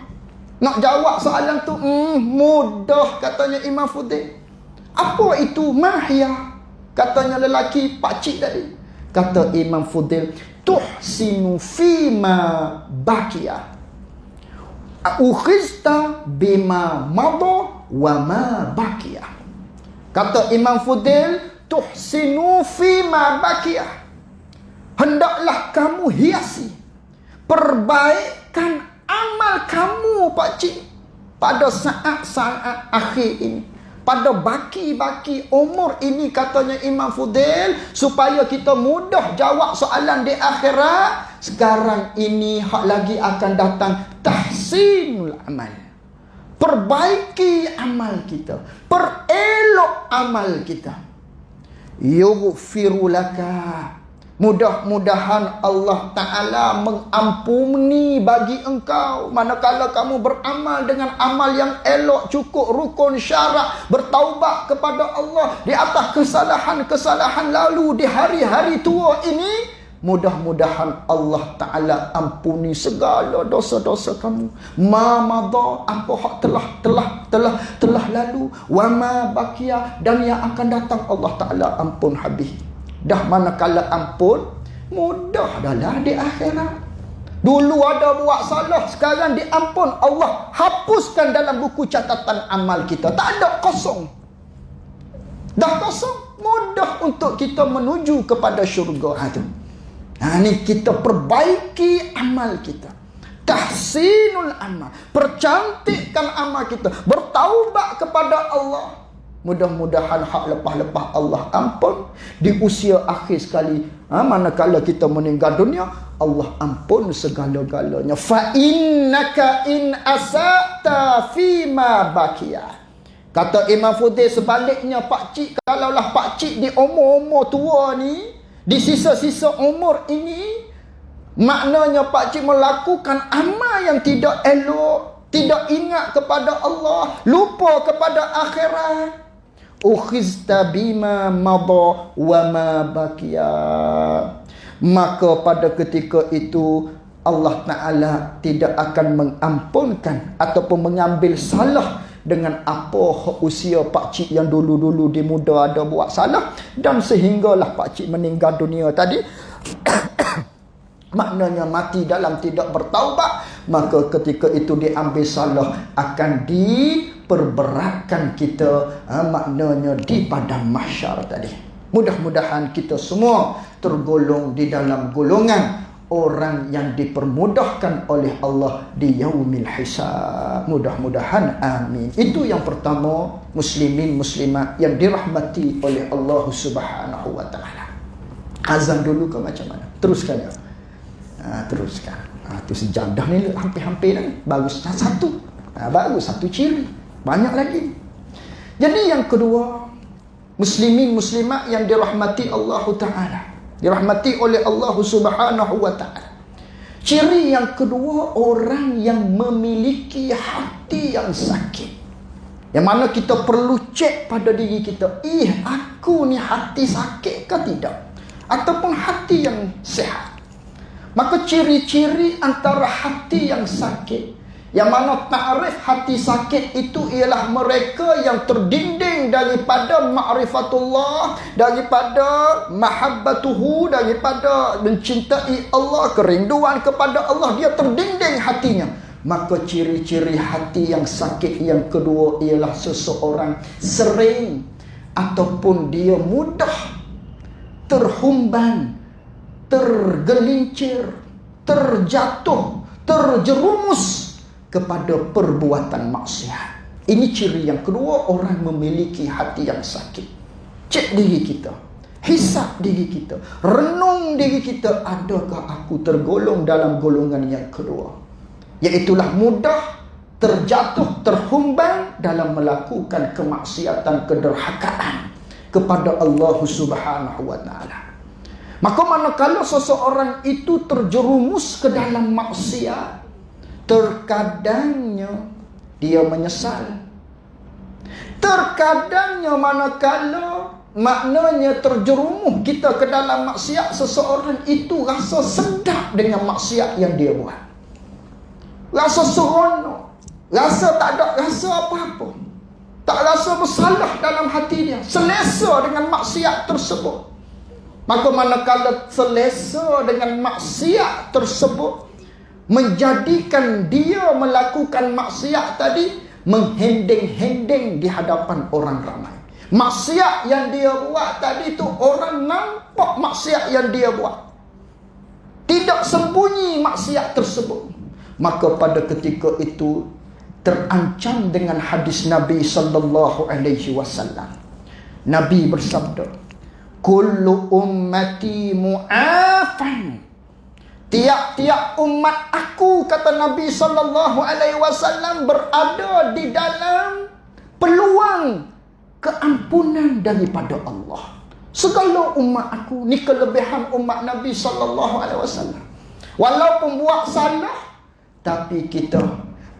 A: Nak jawab soalan tu mudah, katanya Imam Fudail. Apa itu mahya? Katanya lelaki pakcik tadi. Kata Imam Fudail, tuhsinu fima bakia, ukhizta bima mada wa ma bakia. Kata Imam Fudail, tuhsinu fima bakia, hendaklah kamu hiasi, perbaikan amal kamu pakcik pada saat-saat akhir ini, pada baki-baki umur ini, katanya Imam Fudail, supaya kita mudah jawab soalan di akhirat. Sekarang ini hak lagi akan datang, tahsinul amal, perbaiki amal kita, perelok amal kita. Yughfiru laka, mudah-mudahan Allah Ta'ala mengampuni bagi engkau manakala kamu beramal dengan amal yang elok, cukup rukun syarat, bertaubat kepada Allah di atas kesalahan-kesalahan lalu di hari-hari tua ini. Mudah-mudahan Allah Ta'ala ampuni segala dosa-dosa kamu. Ma madha, apa hak telah lalu, wa ma baqiya, dan yang akan datang Allah Ta'ala ampun habis. Dah manakala ampun, mudah adalah di akhirat. Dulu ada buat salah, sekarang diampun. Allah hapuskan dalam buku catatan amal kita. Tak ada, kosong. Dah kosong, mudah untuk kita menuju kepada syurga. Ini kita perbaiki amal kita. Tahsinul amal, percantik bersihkan amal kita, bertaubat kepada Allah. Mudah-mudahan hak lepas-lepas Allah ampun di usia akhir sekali. Manakala kita meninggal dunia, Allah ampun segala-galanya. Fa innaka in asata fima baqiya. Kata Imam Fudail, sebaliknya pak cik, kalaulah pak cik di umur-umur tua ni, di sisa-sisa umur ini, maknanya pak cik melakukan amal yang tidak elok, tidak ingat kepada Allah, lupa kepada akhirat, ukhizta bima madha wa ma baqiya. Maka pada ketika itu Allah Ta'ala tidak akan mengampunkan ataupun mengambil salah dengan apa usia pakcik yang dulu-dulu di muda ada buat salah, dan sehinggalah pakcik meninggal dunia tadi maknanya mati dalam tidak bertaubat, maka ketika itu diambil salah akan diperberatkan kita, maknanya di padang mahsyar tadi. Mudah-mudahan kita semua tergolong di dalam golongan orang yang dipermudahkan oleh Allah di yaumil hisab. Mudah-mudahan, amin. Itu yang pertama, muslimin muslimat yang dirahmati oleh Allah Subhanahu wa taala. Azan dulu ke macam mana? Teruskan ya. Teruskan. Itu sejadah ni hampir-hampir ni. Bagus satu. Bagus satu ciri. Banyak lagi. Jadi yang kedua, muslimin muslimat yang dirahmati Allah Ta'ala, dirahmati oleh Allah Subhanahu wa ta'ala. Ciri yang kedua, orang yang memiliki hati yang sakit. Yang mana kita perlu cek pada diri kita, aku ni hati sakit ke tidak? Ataupun hati yang sihat. Maka ciri-ciri antara hati yang sakit, yang mana ta'rif hati sakit itu ialah mereka yang terdinding daripada ma'rifatullah, daripada mahabbatuhu, daripada mencintai Allah, kerinduan kepada Allah, dia terdinding hatinya. Maka ciri-ciri hati yang sakit yang kedua ialah seseorang sering ataupun dia mudah terhumban, tergelincir, terjatuh, terjerumus kepada perbuatan maksiat. Ini ciri yang kedua, orang memiliki hati yang sakit. Cek diri kita, hisap diri kita, renung diri kita, adakah aku tergolong dalam golongan yang kedua, iaitulah mudah terjatuh, terhumban dalam melakukan kemaksiatan, kederhakaan kepada Allah Subhanahu wa ta'ala. Maka manakala seseorang itu terjerumus ke dalam maksiat, terkadangnya dia menyesal. Terkadangnya manakala maknanya terjerumus kita ke dalam maksiat, seseorang itu rasa sedap dengan maksiat yang dia buat. Rasa seronok, rasa tak ada rasa apa-apa, tak rasa bersalah dalam hati dia, selesa dengan maksiat tersebut. Maka manakala selesa dengan maksiat tersebut, menjadikan dia melakukan maksiat tadi menghending-hending di hadapan orang ramai. Maksiat yang dia buat tadi tu orang nampak maksiat yang dia buat, tidak sembunyi maksiat tersebut. Maka pada ketika itu terancam dengan hadis Nabi sallallahu alaihi wasallam. Nabi bersabda, kullu ummati mu'afan. Tiap-tiap umat aku, kata Nabi sallallahu alaihi wasallam, berada di dalam peluang keampunan daripada Allah. Segala umat aku, ni kelebihan umat Nabi sallallahu alaihi wasallam. Walaupun buat salah, tapi kita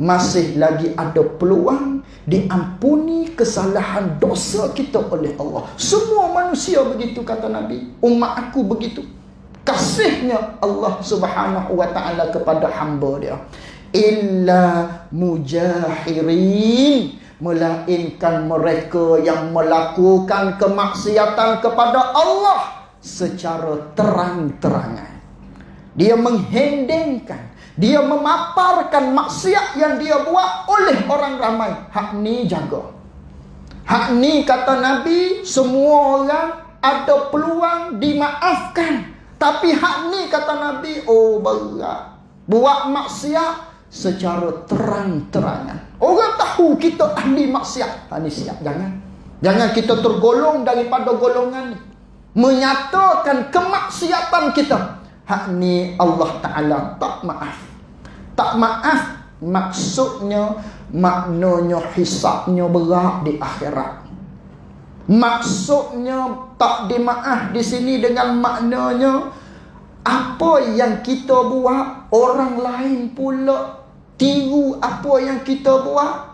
A: masih lagi ada peluang diampuni kesalahan dosa kita oleh Allah. Semua manusia begitu, kata Nabi. Umat aku begitu. Kasihnya Allah Subhanahu wa ta'ala kepada hamba dia. Illa mujahirin, melainkan mereka yang melakukan kemaksiatan kepada Allah secara terang-terangan. Dia menghendingkan, dia memaparkan maksiat yang dia buat oleh orang ramai. Hak ni jaga. Hak ni, kata Nabi, semua orang ada peluang dimaafkan. Tapi hak ni, kata Nabi, berat. Buat maksiat secara terang-terangan. Orang tahu kita ahli maksiat. Ini siap, jangan kita tergolong daripada golongan ni. Menyatakan kemaksiatan kita. Hak ni Allah Ta'ala tak maaf. Tak maaf maksudnya, maknanya hisabnya berat di akhirat. Maksudnya tak dimaaf di sini dengan maknanya apa yang kita buat, orang lain pula tiru apa yang kita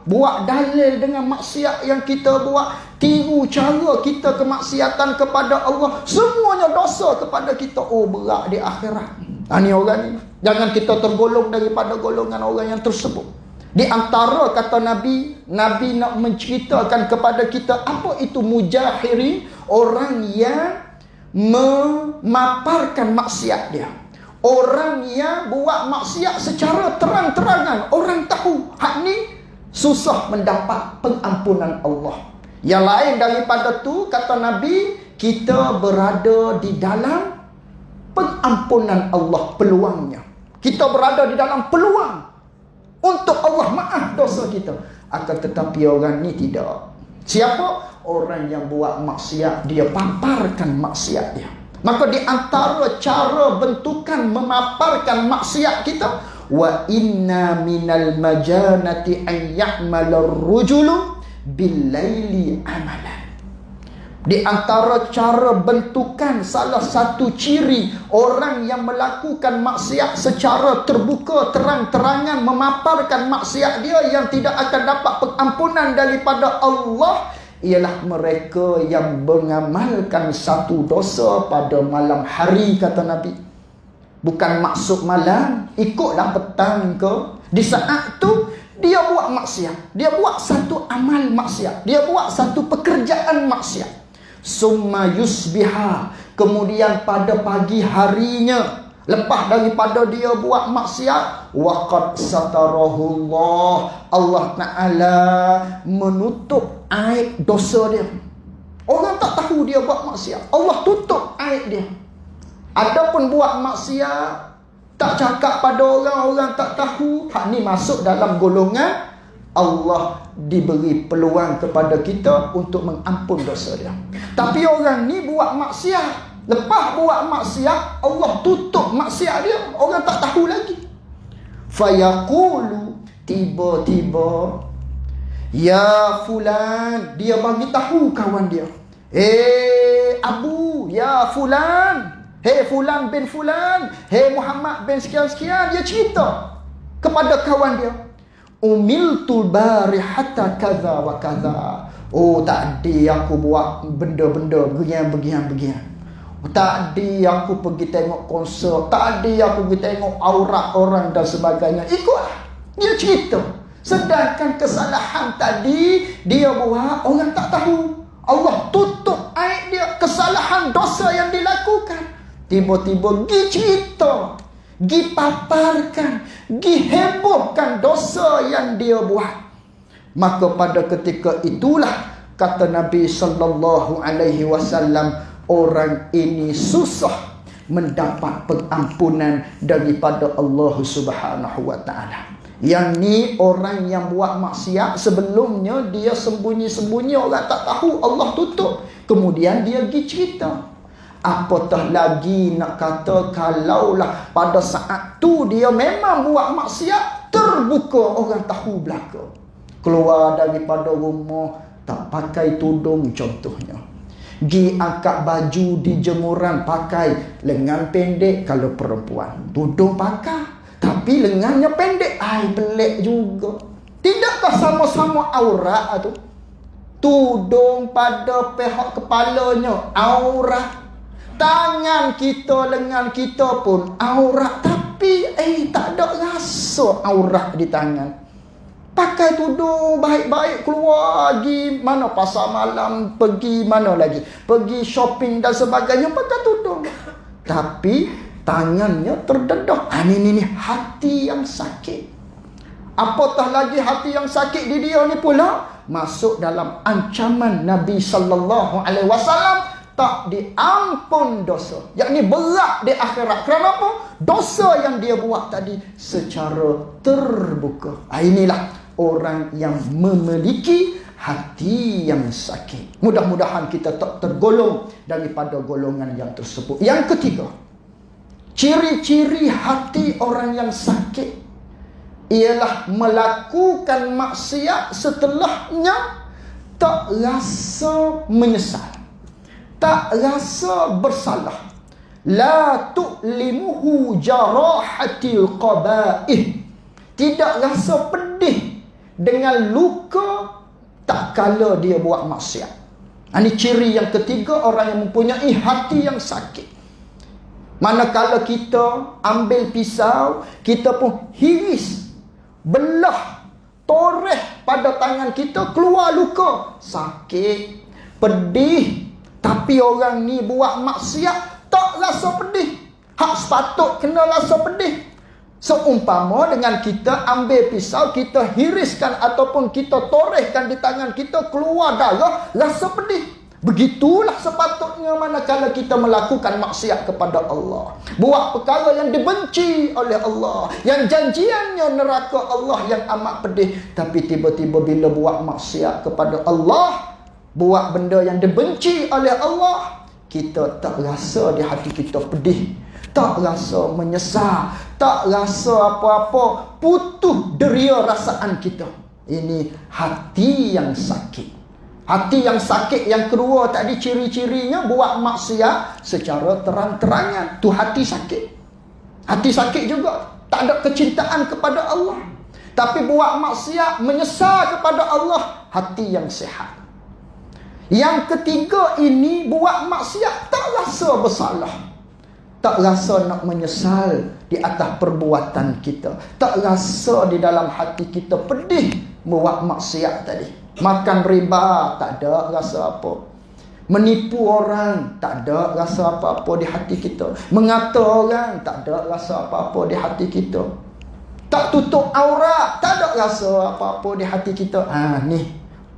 A: buat dalil dengan maksiat yang kita buat, tiru cara kita kemaksiatan kepada Allah, semuanya dosa kepada kita. Oh, berat di akhirat. Ini orang ni. Jangan kita tergolong daripada golongan orang yang tersebut. Di antara kata Nabi nak menceritakan kepada kita apa itu mujahirin, orang yang memaparkan maksiat dia. Orang yang buat maksiat secara terang-terangan. Orang tahu hak ni susah mendapat pengampunan Allah. Yang lain daripada tu, kata Nabi, kita berada di dalam pengampunan Allah, peluangnya. Kita berada di dalam peluang untuk Allah maaf dosa kita. Akan tetapi orang ni tidak. Siapa? Orang yang buat maksiat, dia paparkan maksiat dia. Maka di antara cara bentukan memaparkan maksiat kita, wa inna minal majanati an ya'mala ar-rujulu bil-laili amalan. Di antara cara bentukan, salah satu ciri orang yang melakukan maksiat secara terbuka, terang-terangan memaparkan maksiat dia yang tidak akan dapat pengampunan daripada Allah, ialah mereka yang mengamalkan satu dosa pada malam hari, kata Nabi. Bukan maksud malam, ikutlah petang ke. Di saat tu dia buat maksiat, dia buat satu amal maksiat, dia buat satu pekerjaan maksiat. Summa yusbiha, kemudian pada pagi harinya, lepas daripada dia buat maksiat, waqad satarahullah, Allah Ta'ala menutup aib dosa dia. Orang tak tahu dia buat maksiat, Allah tutup aib dia. Adapun buat maksiat, tak cakap pada orang, orang tak tahu, hak ni masuk dalam golongan Allah diberi peluang kepada kita untuk mengampun dosa dia. Tapi orang ni buat maksiat, lepas buat maksiat, Allah tutup maksiat dia, orang tak tahu lagi. Fayaqulu, tiba-tiba, ya fulan, dia bagi tahu kawan dia. Abu, ya fulan, fulan bin fulan, Muhammad bin sekian-sekian. Dia cerita kepada kawan dia, umiltul barihata kaza wa kaza. Oh, tadi aku buat benda-benda begini. Tadi aku pergi tengok konsert, tadi aku pergi tengok aurat orang dan sebagainya. Ikutlah, dia cerita. Sedangkan kesalahan tadi dia buat, orang tak tahu. Allah tutup aib dia, kesalahan dosa yang dilakukan. Tiba-tiba pergi cerita, pergi paparkan, pergi hebohkan dosa yang dia buat. Maka pada ketika itulah, kata Nabi sallallahu alaihi wasallam, orang ini susah mendapat pengampunan daripada Allah Subhanahu wa taala. Yang ni orang yang buat maksiat, sebelumnya dia sembunyi-sembunyi, orang tak tahu, Allah tutup. Kemudian dia pergi cerita. Apatah lagi nak kata kalaulah pada saat tu dia memang buat maksiat, terbuka, orang tahu belaka. Keluar daripada rumah tak pakai tudung contohnya, gi angkat baju di jemuran pakai lengan pendek kalau perempuan, tudung pakai tapi lengannya pendek. Pelik juga. Tidakkah sama-sama aurat tu? Tudung pada pihak kepalanya aurat, tangan kita, lengan kita pun aurat, tapi tak ada rasa aurat di tangan. Pakai tudung baik-baik, keluar pergi mana, pasar malam, pergi mana lagi, pergi shopping dan sebagainya, pakai tudung, tapi tangannya terdedah. Ini hati yang sakit. Apatah lagi hati yang sakit di dia ni pula masuk dalam ancaman Nabi sallallahu alaihi wasallam, tak diampun dosa. Yakni berat di akhirat. Kerana apa? Dosa yang dia buat tadi secara terbuka. Inilah orang yang memiliki hati yang sakit. Mudah-mudahan kita tak tergolong daripada golongan yang tersebut. Yang ketiga, ciri-ciri hati orang yang sakit ialah melakukan maksiat setelahnya tak rasa menyesal, tak rasa bersalah. La tu'limuhu jarahatil qabaih. Tidak rasa pedih dengan luka tak kala dia buat maksiat. Ini ciri yang ketiga orang yang mempunyai hati yang sakit. Manakala kita ambil pisau, kita pun hiris, belah, toreh pada tangan kita, keluar luka. Sakit, pedih. Tapi orang ni buat maksiat, tak rasa pedih. Hak sepatut kena rasa pedih. Seumpama dengan kita ambil pisau, kita hiriskan ataupun kita torehkan di tangan kita, keluar darah, rasa pedih. Begitulah sepatutnya manakala kita melakukan maksiat kepada Allah. Buat perkara yang dibenci oleh Allah, yang janjiannya neraka Allah yang amat pedih. Tapi tiba-tiba bila buat maksiat kepada Allah, buat benda yang dibenci oleh Allah, kita tak rasa di hati kita pedih, tak rasa menyesal, tak rasa apa-apa, putus deria rasaan kita. Ini hati yang sakit. Hati yang sakit yang kedua tadi ciri-cirinya buat maksiat secara terang-terangan. Tu hati sakit. Hati sakit juga, tak ada kecintaan kepada Allah. Tapi buat maksiat, menyesal kepada Allah, hati yang sihat. Yang ketiga ini buat maksiat tak rasa bersalah, tak rasa nak menyesal di atas perbuatan kita, tak rasa di dalam hati kita pedih buat maksiat tadi. Makan riba tak ada rasa apa, menipu orang tak ada rasa apa-apa di hati kita, mengata orang tak ada rasa apa-apa di hati kita, tak tutup aurat tak ada rasa apa-apa di hati kita. Ni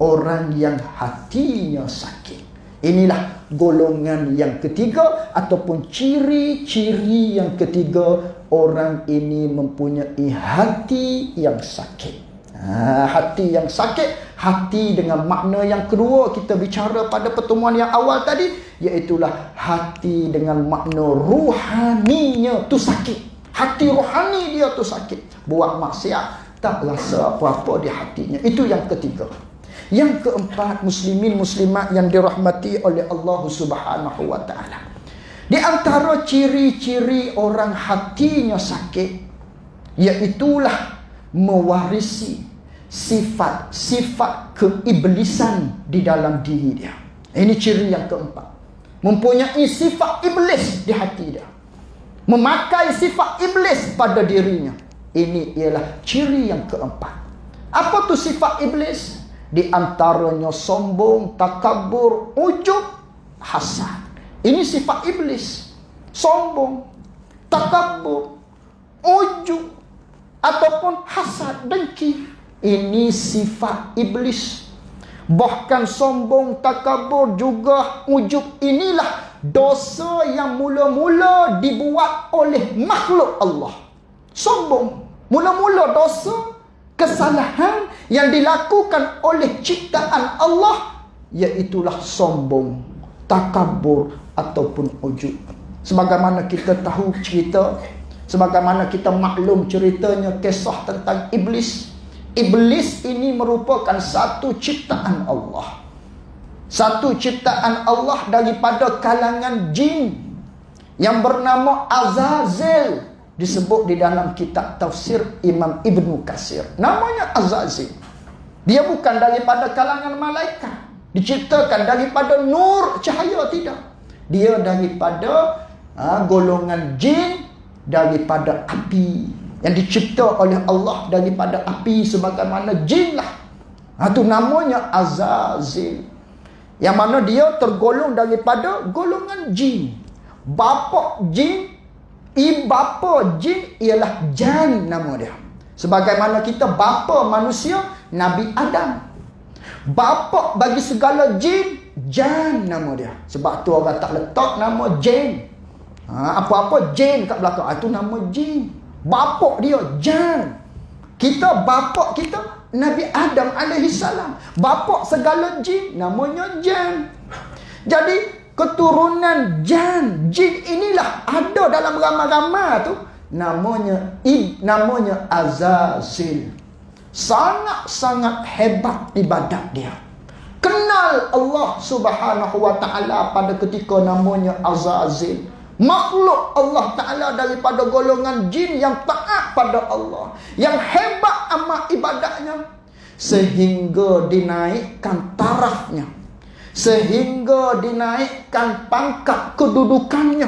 A: orang yang hatinya sakit. Inilah golongan yang ketiga ataupun ciri-ciri yang ketiga, orang ini mempunyai hati yang sakit. Hati yang sakit, hati dengan makna yang kedua kita bicara pada pertemuan yang awal tadi, iaitulah hati dengan makna ruhaninya tu sakit. Hati rohani dia tu sakit. Buat maksiat tak rasa apa-apa di hatinya. Itu yang ketiga. Yang keempat, muslimin muslimat yang dirahmati oleh Allah Subhanahu wa taala. Di antara ciri-ciri orang hatinya sakit, iaitulah mewarisi sifat-sifat keiblisan di dalam diri dia. Ini ciri yang keempat. Mempunyai sifat iblis di hati dia. Memakai sifat iblis pada dirinya. Ini ialah ciri yang keempat. Apa tu sifat iblis? Di antaranya sombong, takabur, ujub, hasad. Ini sifat iblis. Sombong, takabur, ujub, ataupun hasad, dengki. Ini sifat iblis. Bahkan sombong, takabur, juga ujub, inilah dosa yang mula-mula dibuat oleh makhluk Allah. Sombong, mula-mula dosa, kesalahan yang dilakukan oleh ciptaan Allah, iaitulah sombong, takabur ataupun ujub. Sebagaimana kita tahu cerita, sebagaimana kita maklum ceritanya, kisah tentang iblis. Iblis ini merupakan satu ciptaan Allah. Satu ciptaan Allah daripada kalangan jin yang bernama Azazel. Disebut di dalam kitab tafsir Imam Ibnu Katsir, namanya Azazil. Dia bukan daripada kalangan malaikat, diciptakan daripada nur, cahaya, tidak. Dia daripada golongan jin, daripada api, yang dicipta oleh Allah daripada api, sebagaimana jin lah. Itu namanya Azazil, yang mana dia tergolong daripada golongan jin. Bapa jin, bapa jin ialah Jan, nama dia. Sebagaimana kita bapa manusia, Nabi Adam. Bapa bagi segala jin Jan nama dia. Sebab tu orang tak letak nama Jin. Apa-apa Jin kat belakang, itu nama Jin. Bapak dia Jan. Kita bapak kita Nabi Adam alaihissalam. Bapak segala jin namanya Jan. Jadi keturunan Jan, jin inilah ada dalam ramai-ramai tu, namanya Azazil. Sangat-sangat hebat ibadat dia. Kenal Allah Subhanahu wa taala pada ketika namanya Azazil. Makhluk Allah Ta'ala daripada golongan jin yang taat pada Allah, yang hebat amat ibadatnya, sehingga dinaikkan tarafnya, sehingga dinaikkan pangkat kedudukannya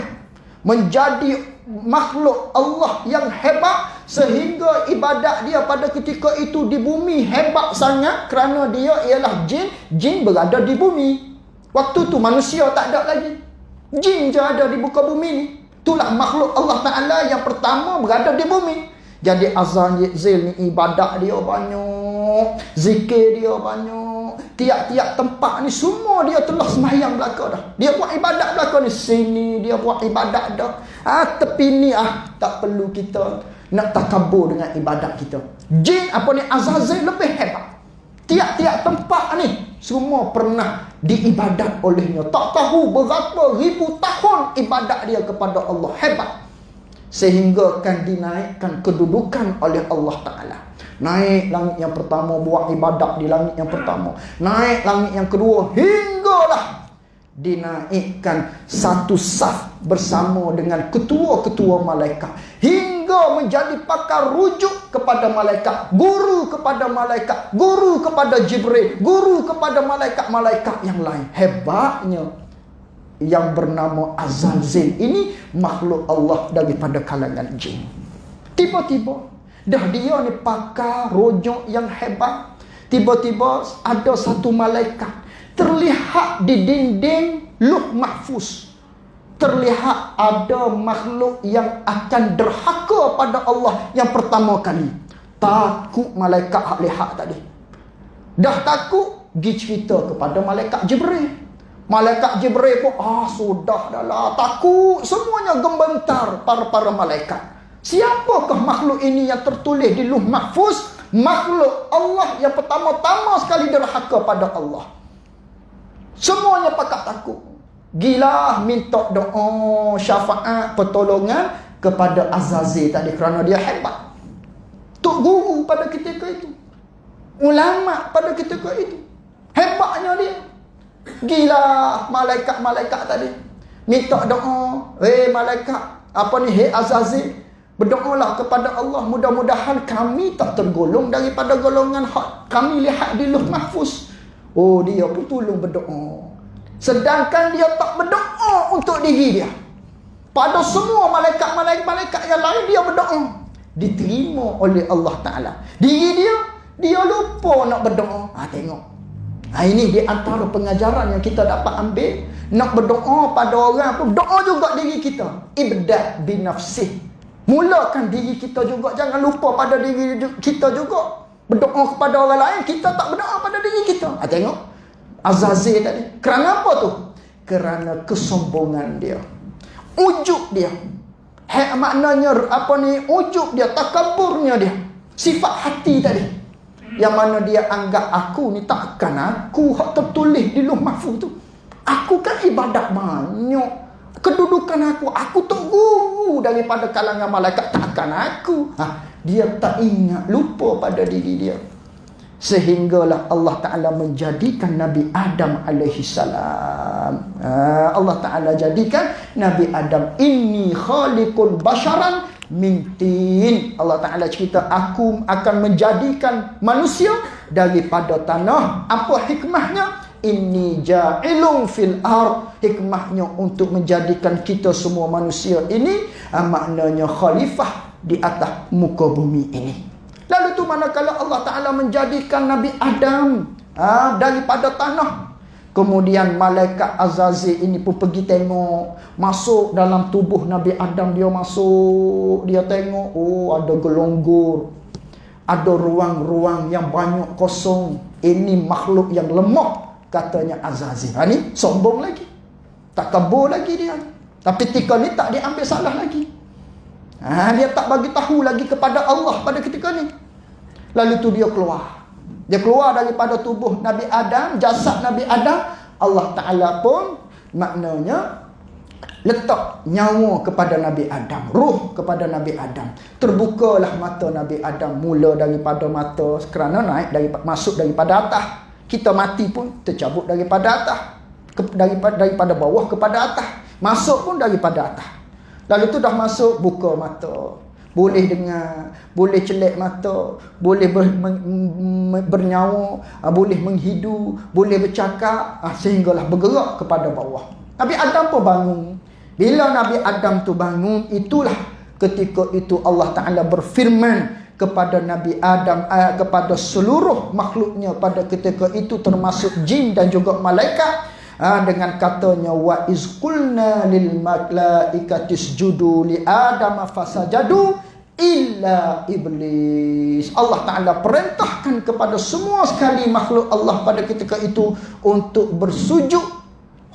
A: menjadi makhluk Allah yang hebat, sehingga ibadat dia pada ketika itu di bumi hebat sangat kerana dia ialah jin. Jin berada di bumi. Waktu tu manusia tak ada lagi, jin je ada di muka bumi ni. Itulah makhluk Allah Ta'ala yang pertama berada di bumi. Jadi Azazil ni ibadat dia banyak, zikir dia banyak. Tiap-tiap tempat ni semua dia telah sembahyang belaka dah. Dia buat ibadat belaka ni. Sini dia buat ibadat dah. Tepi ni tak perlu kita nak takabur dengan ibadat kita. Jin apa ni Azazil lebih hebat. Tiap-tiap tempat ni semua pernah diibadat olehnya. Tak tahu berapa ribu tahun ibadat dia kepada Allah. Hebat. Sehingga akan dinaikkan kedudukan oleh Allah Ta'ala. Naik langit yang pertama, buat ibadat di langit yang pertama. Naik langit yang kedua, hinggalah dinaikkan satu saf bersama dengan ketua-ketua malaikat, hingga menjadi pakar rujuk kepada malaikat, guru kepada malaikat, guru kepada Jibril, guru kepada malaikat-malaikat yang lain. Hebatnya yang bernama Azazil ini makhluk Allah daripada kalangan jin. Tiba-tiba dah dia ni pakar rujuk yang hebat, tiba-tiba ada satu malaikat terlihat di dinding Lauh Mahfuz. Terlihat ada makhluk yang akan derhaka pada Allah yang pertama kali. Takut malaikat hak lihat tadi. Dah takut, pergi cerita kepada malaikat Jibril. Malaikat Jibril pun, sudah dah lah, takut. Semuanya gembentar para malaikat. Siapakah makhluk ini yang tertulis di Lauh Mahfuz? Makhluk Allah yang pertama-tama sekali derhaka pada Allah. Semuanya pakat takut. Gila minta doa, syafaat, pertolongan kepada Azazil tadi kerana dia hebat. Tok guru pada ketika itu, ulama pada ketika itu, hebatnya dia. Gila malaikat-malaikat tadi minta doa, malaikat hei Azazil, berdoalah kepada Allah, mudah-mudahan kami tak tergolong daripada golongan hak kami lihat di Lauh Mahfuz. Dia pun tolong berdoa. Sedangkan dia tak berdoa untuk diri dia. Pada semua malaikat-malaikat yang lain dia berdoa, diterima oleh Allah Ta'ala. Diri dia lupa nak berdoa. Tengok. Ini di antara pengajaran yang kita dapat ambil. Nak berdoa pada orang pun, doa juga diri kita. Ibda' binafsih. Mulakan diri kita juga. Jangan lupa pada diri kita juga. Berdoa kepada orang lain, kita tak berdoa pada diri kita. Tengok Azazil tadi. Kerana apa tu? Kerana kesombongan dia, ujub dia. Maknanya ujub dia, takaburnya dia, sifat hati tadi, yang mana dia anggap aku ni takkan aku hak tertulis di Lauh Mahfuz tu. Aku kan ibadat banyak, kedudukan aku tak guru daripada kalangan malaikat, takkan aku. Dia tak ingat, lupa pada diri dia. Sehinggalah Allah Ta'ala menjadikan Nabi Adam alaihissalam. Allah Ta'ala jadikan Nabi Adam, inni khaliqun basharan min tin. Allah Ta'ala cerita, aku akan menjadikan manusia daripada tanah. Apa hikmahnya? Inni ja'ilun fil ard. Hikmahnya untuk menjadikan kita semua manusia ini, maknanya khalifah di atas muka bumi ini. Lalu tu manakala Allah Ta'ala menjadikan Nabi Adam daripada tanah, kemudian malaikat Azazil ini pun pergi tengok, masuk dalam tubuh Nabi Adam. Dia masuk, dia tengok, ada gelonggur, ada ruang-ruang yang banyak kosong. Ini makhluk yang lemah katanya Azazil. Ni sombong lagi. Takabur lagi dia. Tapi ketika ni tak dia ambil salah lagi. Dia tak bagi tahu lagi kepada Allah pada ketika ni. Lalu tu dia keluar. Dia keluar daripada tubuh Nabi Adam, jasad Nabi Adam. Allah Ta'ala pun maknanya letak nyawa kepada Nabi Adam, ruh kepada Nabi Adam. Terbukalah mata Nabi Adam, mula daripada mata kerana naik masuk daripada atas. Kita mati pun tercabut daripada atas, daripada bawah kepada atas. Masuk pun daripada atas. Lalu tu dah masuk, buka mata, boleh dengar, boleh celak mata, boleh bernyawa, boleh menghidu, boleh bercakap, sehinggalah bergerak kepada bawah. Nabi Adam pun bangun. Bila Nabi Adam tu bangun, itulah ketika itu Allah Ta'ala berfirman kepada Nabi Adam, kepada seluruh makhluknya pada ketika itu, termasuk jin dan juga malaikat, dengan katanya, wa iz qulna lil malaikati isjudu li adama fasajadu illa iblis. Allah Ta'ala perintahkan kepada semua sekali makhluk Allah pada ketika itu untuk bersujud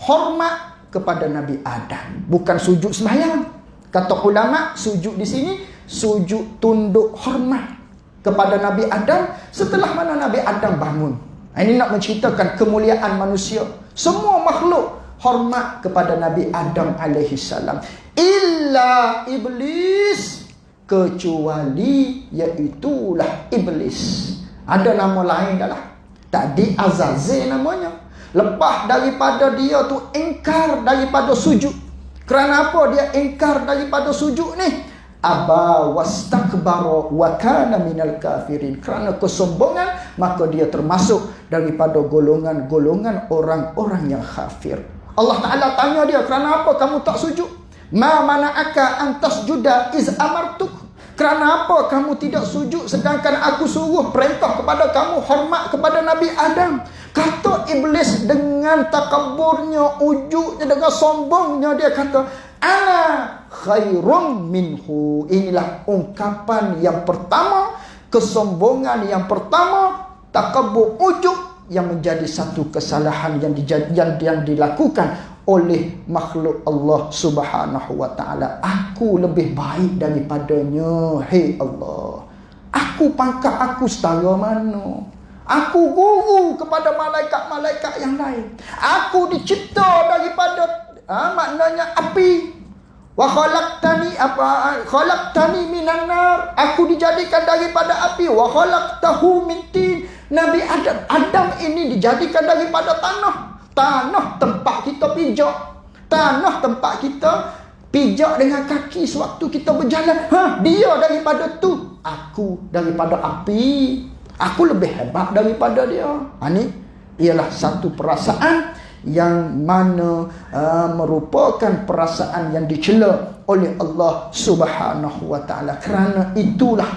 A: hormat kepada Nabi Adam. Bukan sujud sembahyang. Kata ulama, sujud di sini sujud tunduk hormat kepada Nabi Adam setelah mana Nabi Adam bangun. Ini nak menceritakan kemuliaan manusia. Semua makhluk hormat kepada Nabi Adam alaihi salam. Illa iblis, kecuali iaitulah iblis. Ada nama lain dah lah. Tadi Azazil namanya. Lepas daripada dia tu ingkar daripada sujud. Kerana apa dia ingkar daripada sujud ni? Aba wastakbara wa kana minal kafirin. Kerana kesombongan, maka dia termasuk daripada golongan-golongan orang-orang yang kafir. Allah Ta'ala tanya dia, kerana apa kamu tak sujud? Ma mana'aka an tasjuda iz amartuk. Kerana apa kamu tidak sujud sedangkan aku suruh, perintah kepada kamu hormat kepada Nabi Adam? Kata iblis dengan takaburnya, ujuknya, dengan sombongnya, dia kata, ana khairum minhu. Inilah ungkapan yang pertama, kesombongan yang pertama, takabur, ujuk, yang menjadi satu kesalahan yang dilakukan oleh makhluk Allah Subhanahu wa Ta'ala. Aku lebih baik daripadanya, hei Allah. Aku pangkat aku setara mana? Aku guru kepada malaikat-malaikat yang lain. Aku dicipta daripada maknanya api. Wa khalaqtani minan nar. Aku dijadikan daripada api. Wa khalaqtahu min tin. Nabi Adam ini dijadikan daripada tanah. Tanah tempat kita pijak. Tanah tempat kita pijak dengan kaki sewaktu kita berjalan. Dia daripada tu. Aku daripada api. Aku lebih hebat daripada dia. Ini ialah satu perasaan yang mana merupakan perasaan yang dicela oleh Allah Subhanahu wa Ta'ala. Kerana itulah,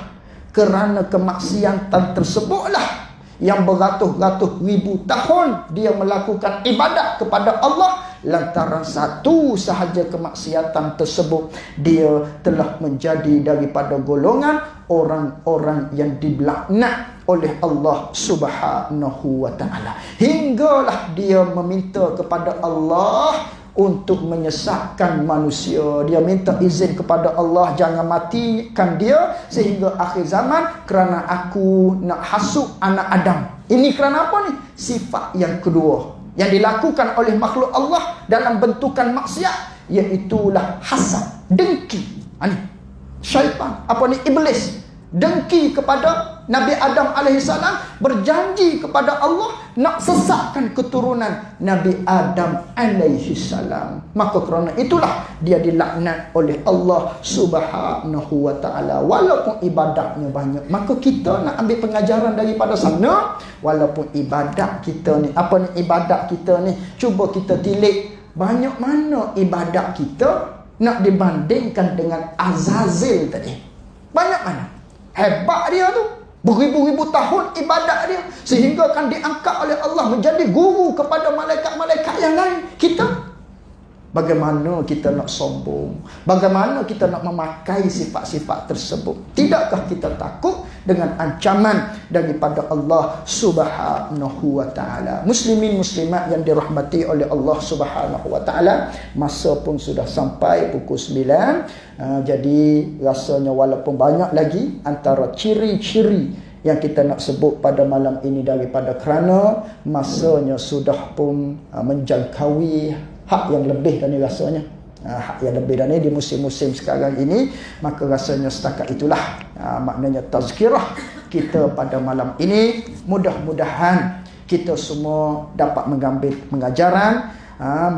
A: kerana kemaksiatan tersebutlah yang beratus-ratus ribu tahun dia melakukan ibadat kepada Allah, lantaran satu sahaja kemaksiatan tersebut dia telah menjadi daripada golongan orang-orang yang dilaknat oleh Allah Subhanahu wa Ta'ala. Hinggalah dia meminta kepada Allah untuk menyesatkan manusia. Dia minta izin kepada Allah, jangan matikan dia sehingga akhir zaman, kerana aku nak hasut anak Adam. Ini kerana apa ni? Sifat yang kedua yang dilakukan oleh makhluk Allah dalam bentukan maksiat, iaitulah hasad, dengki. Ini syaitan, apa ni, iblis, dengki kepada Nabi Adam alaihissalam, berjanji kepada Allah nak sesatkan keturunan Nabi Adam alaihissalam. Maka kerana itulah dia dilaknat oleh Allah Subhanahu wa Ta'ala. Walaupun ibadatnya banyak, maka kita nak ambil pengajaran daripada sana. Walaupun ibadat kita ni, apa ni ibadat kita ni, cuba kita tilik banyak mana ibadat kita nak dibandingkan dengan Azazil tadi. Banyak mana? Hebat dia tu. Beribu-ribu tahun ibadat dia, sehingga akan diangkat oleh Allah menjadi guru kepada malaikat-malaikat yang lain. Kita Bagaimana kita nak sombong? Bagaimana kita nak memakai sifat-sifat tersebut? Tidakkah kita takut dengan ancaman daripada Allah Subhanahu wa taala? Muslimin muslimat yang dirahmati oleh Allah Subhanahu wa taala, masa pun sudah sampai pukul 9. Jadi rasanya walaupun banyak lagi antara ciri-ciri yang kita nak sebut pada malam ini, daripada kerana masanya sudah pun menjangkaui hak yang lebih dan rasanya. Hak yang lebih dan di musim-musim sekarang ini, maka rasanya setakat itulah maknanya tazkirah kita pada malam ini. Mudah-mudahan kita semua dapat mengambil pengajaran,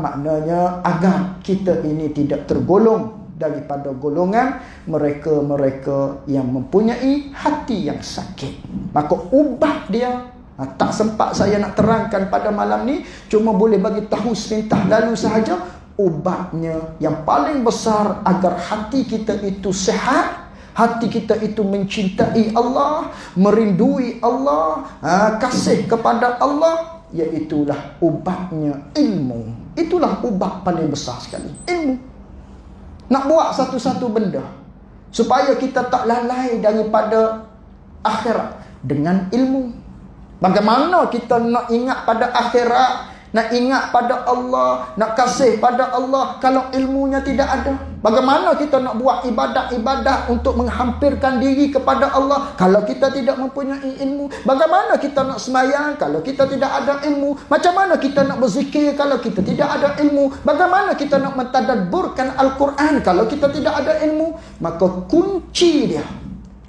A: maknanya agar kita ini tidak tergolong daripada golongan mereka-mereka yang mempunyai hati yang sakit. Maka ubat dia, tak sempat saya nak terangkan pada malam ni, cuma boleh bagi tahu sepintah lalu sahaja. Ubatnya yang paling besar agar hati kita itu sehat, hati kita itu mencintai Allah, merindui Allah, kasih kepada Allah, iaitulah ubatnya ilmu. Itulah ubat paling besar sekali, ilmu. Nak buat satu-satu benda supaya kita tak lalai daripada akhirat dengan ilmu. Bagaimana kita nak ingat pada akhirat, nak ingat pada Allah, nak kasih pada Allah kalau ilmunya tidak ada? Bagaimana kita nak buat ibadat-ibadat untuk menghampirkan diri kepada Allah kalau kita tidak mempunyai ilmu? Bagaimana kita nak sembahyang kalau kita tidak ada ilmu? Macam mana kita nak berzikir kalau kita tidak ada ilmu? Bagaimana kita nak mentadabburkan Al-Quran kalau kita tidak ada ilmu? Maka kunci dia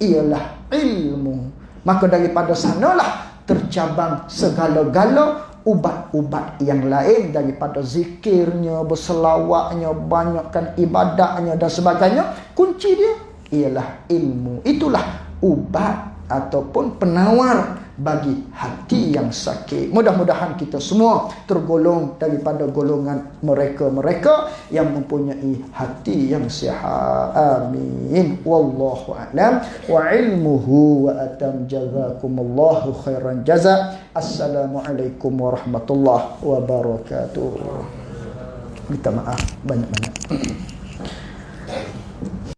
A: ialah ilmu. Maka daripada sanalah tercabang segala-gala ubat-ubat yang lain, daripada zikirnya, berselawatnya, banyakkan ibadatnya dan sebagainya. Kunci dia ialah ilmu. Itulah ubat ataupun penawar bagi hati yang sakit. Mudah-mudahan kita semua tergolong daripada golongan mereka-mereka yang mempunyai hati yang sihat. Amin. Wallahu a'lam wa ilmuhu wa atam. Jazakumullahu khairan jaza. Assalamualaikum warahmatullahi wabarakatuh. Minta maaf banyak-banyak.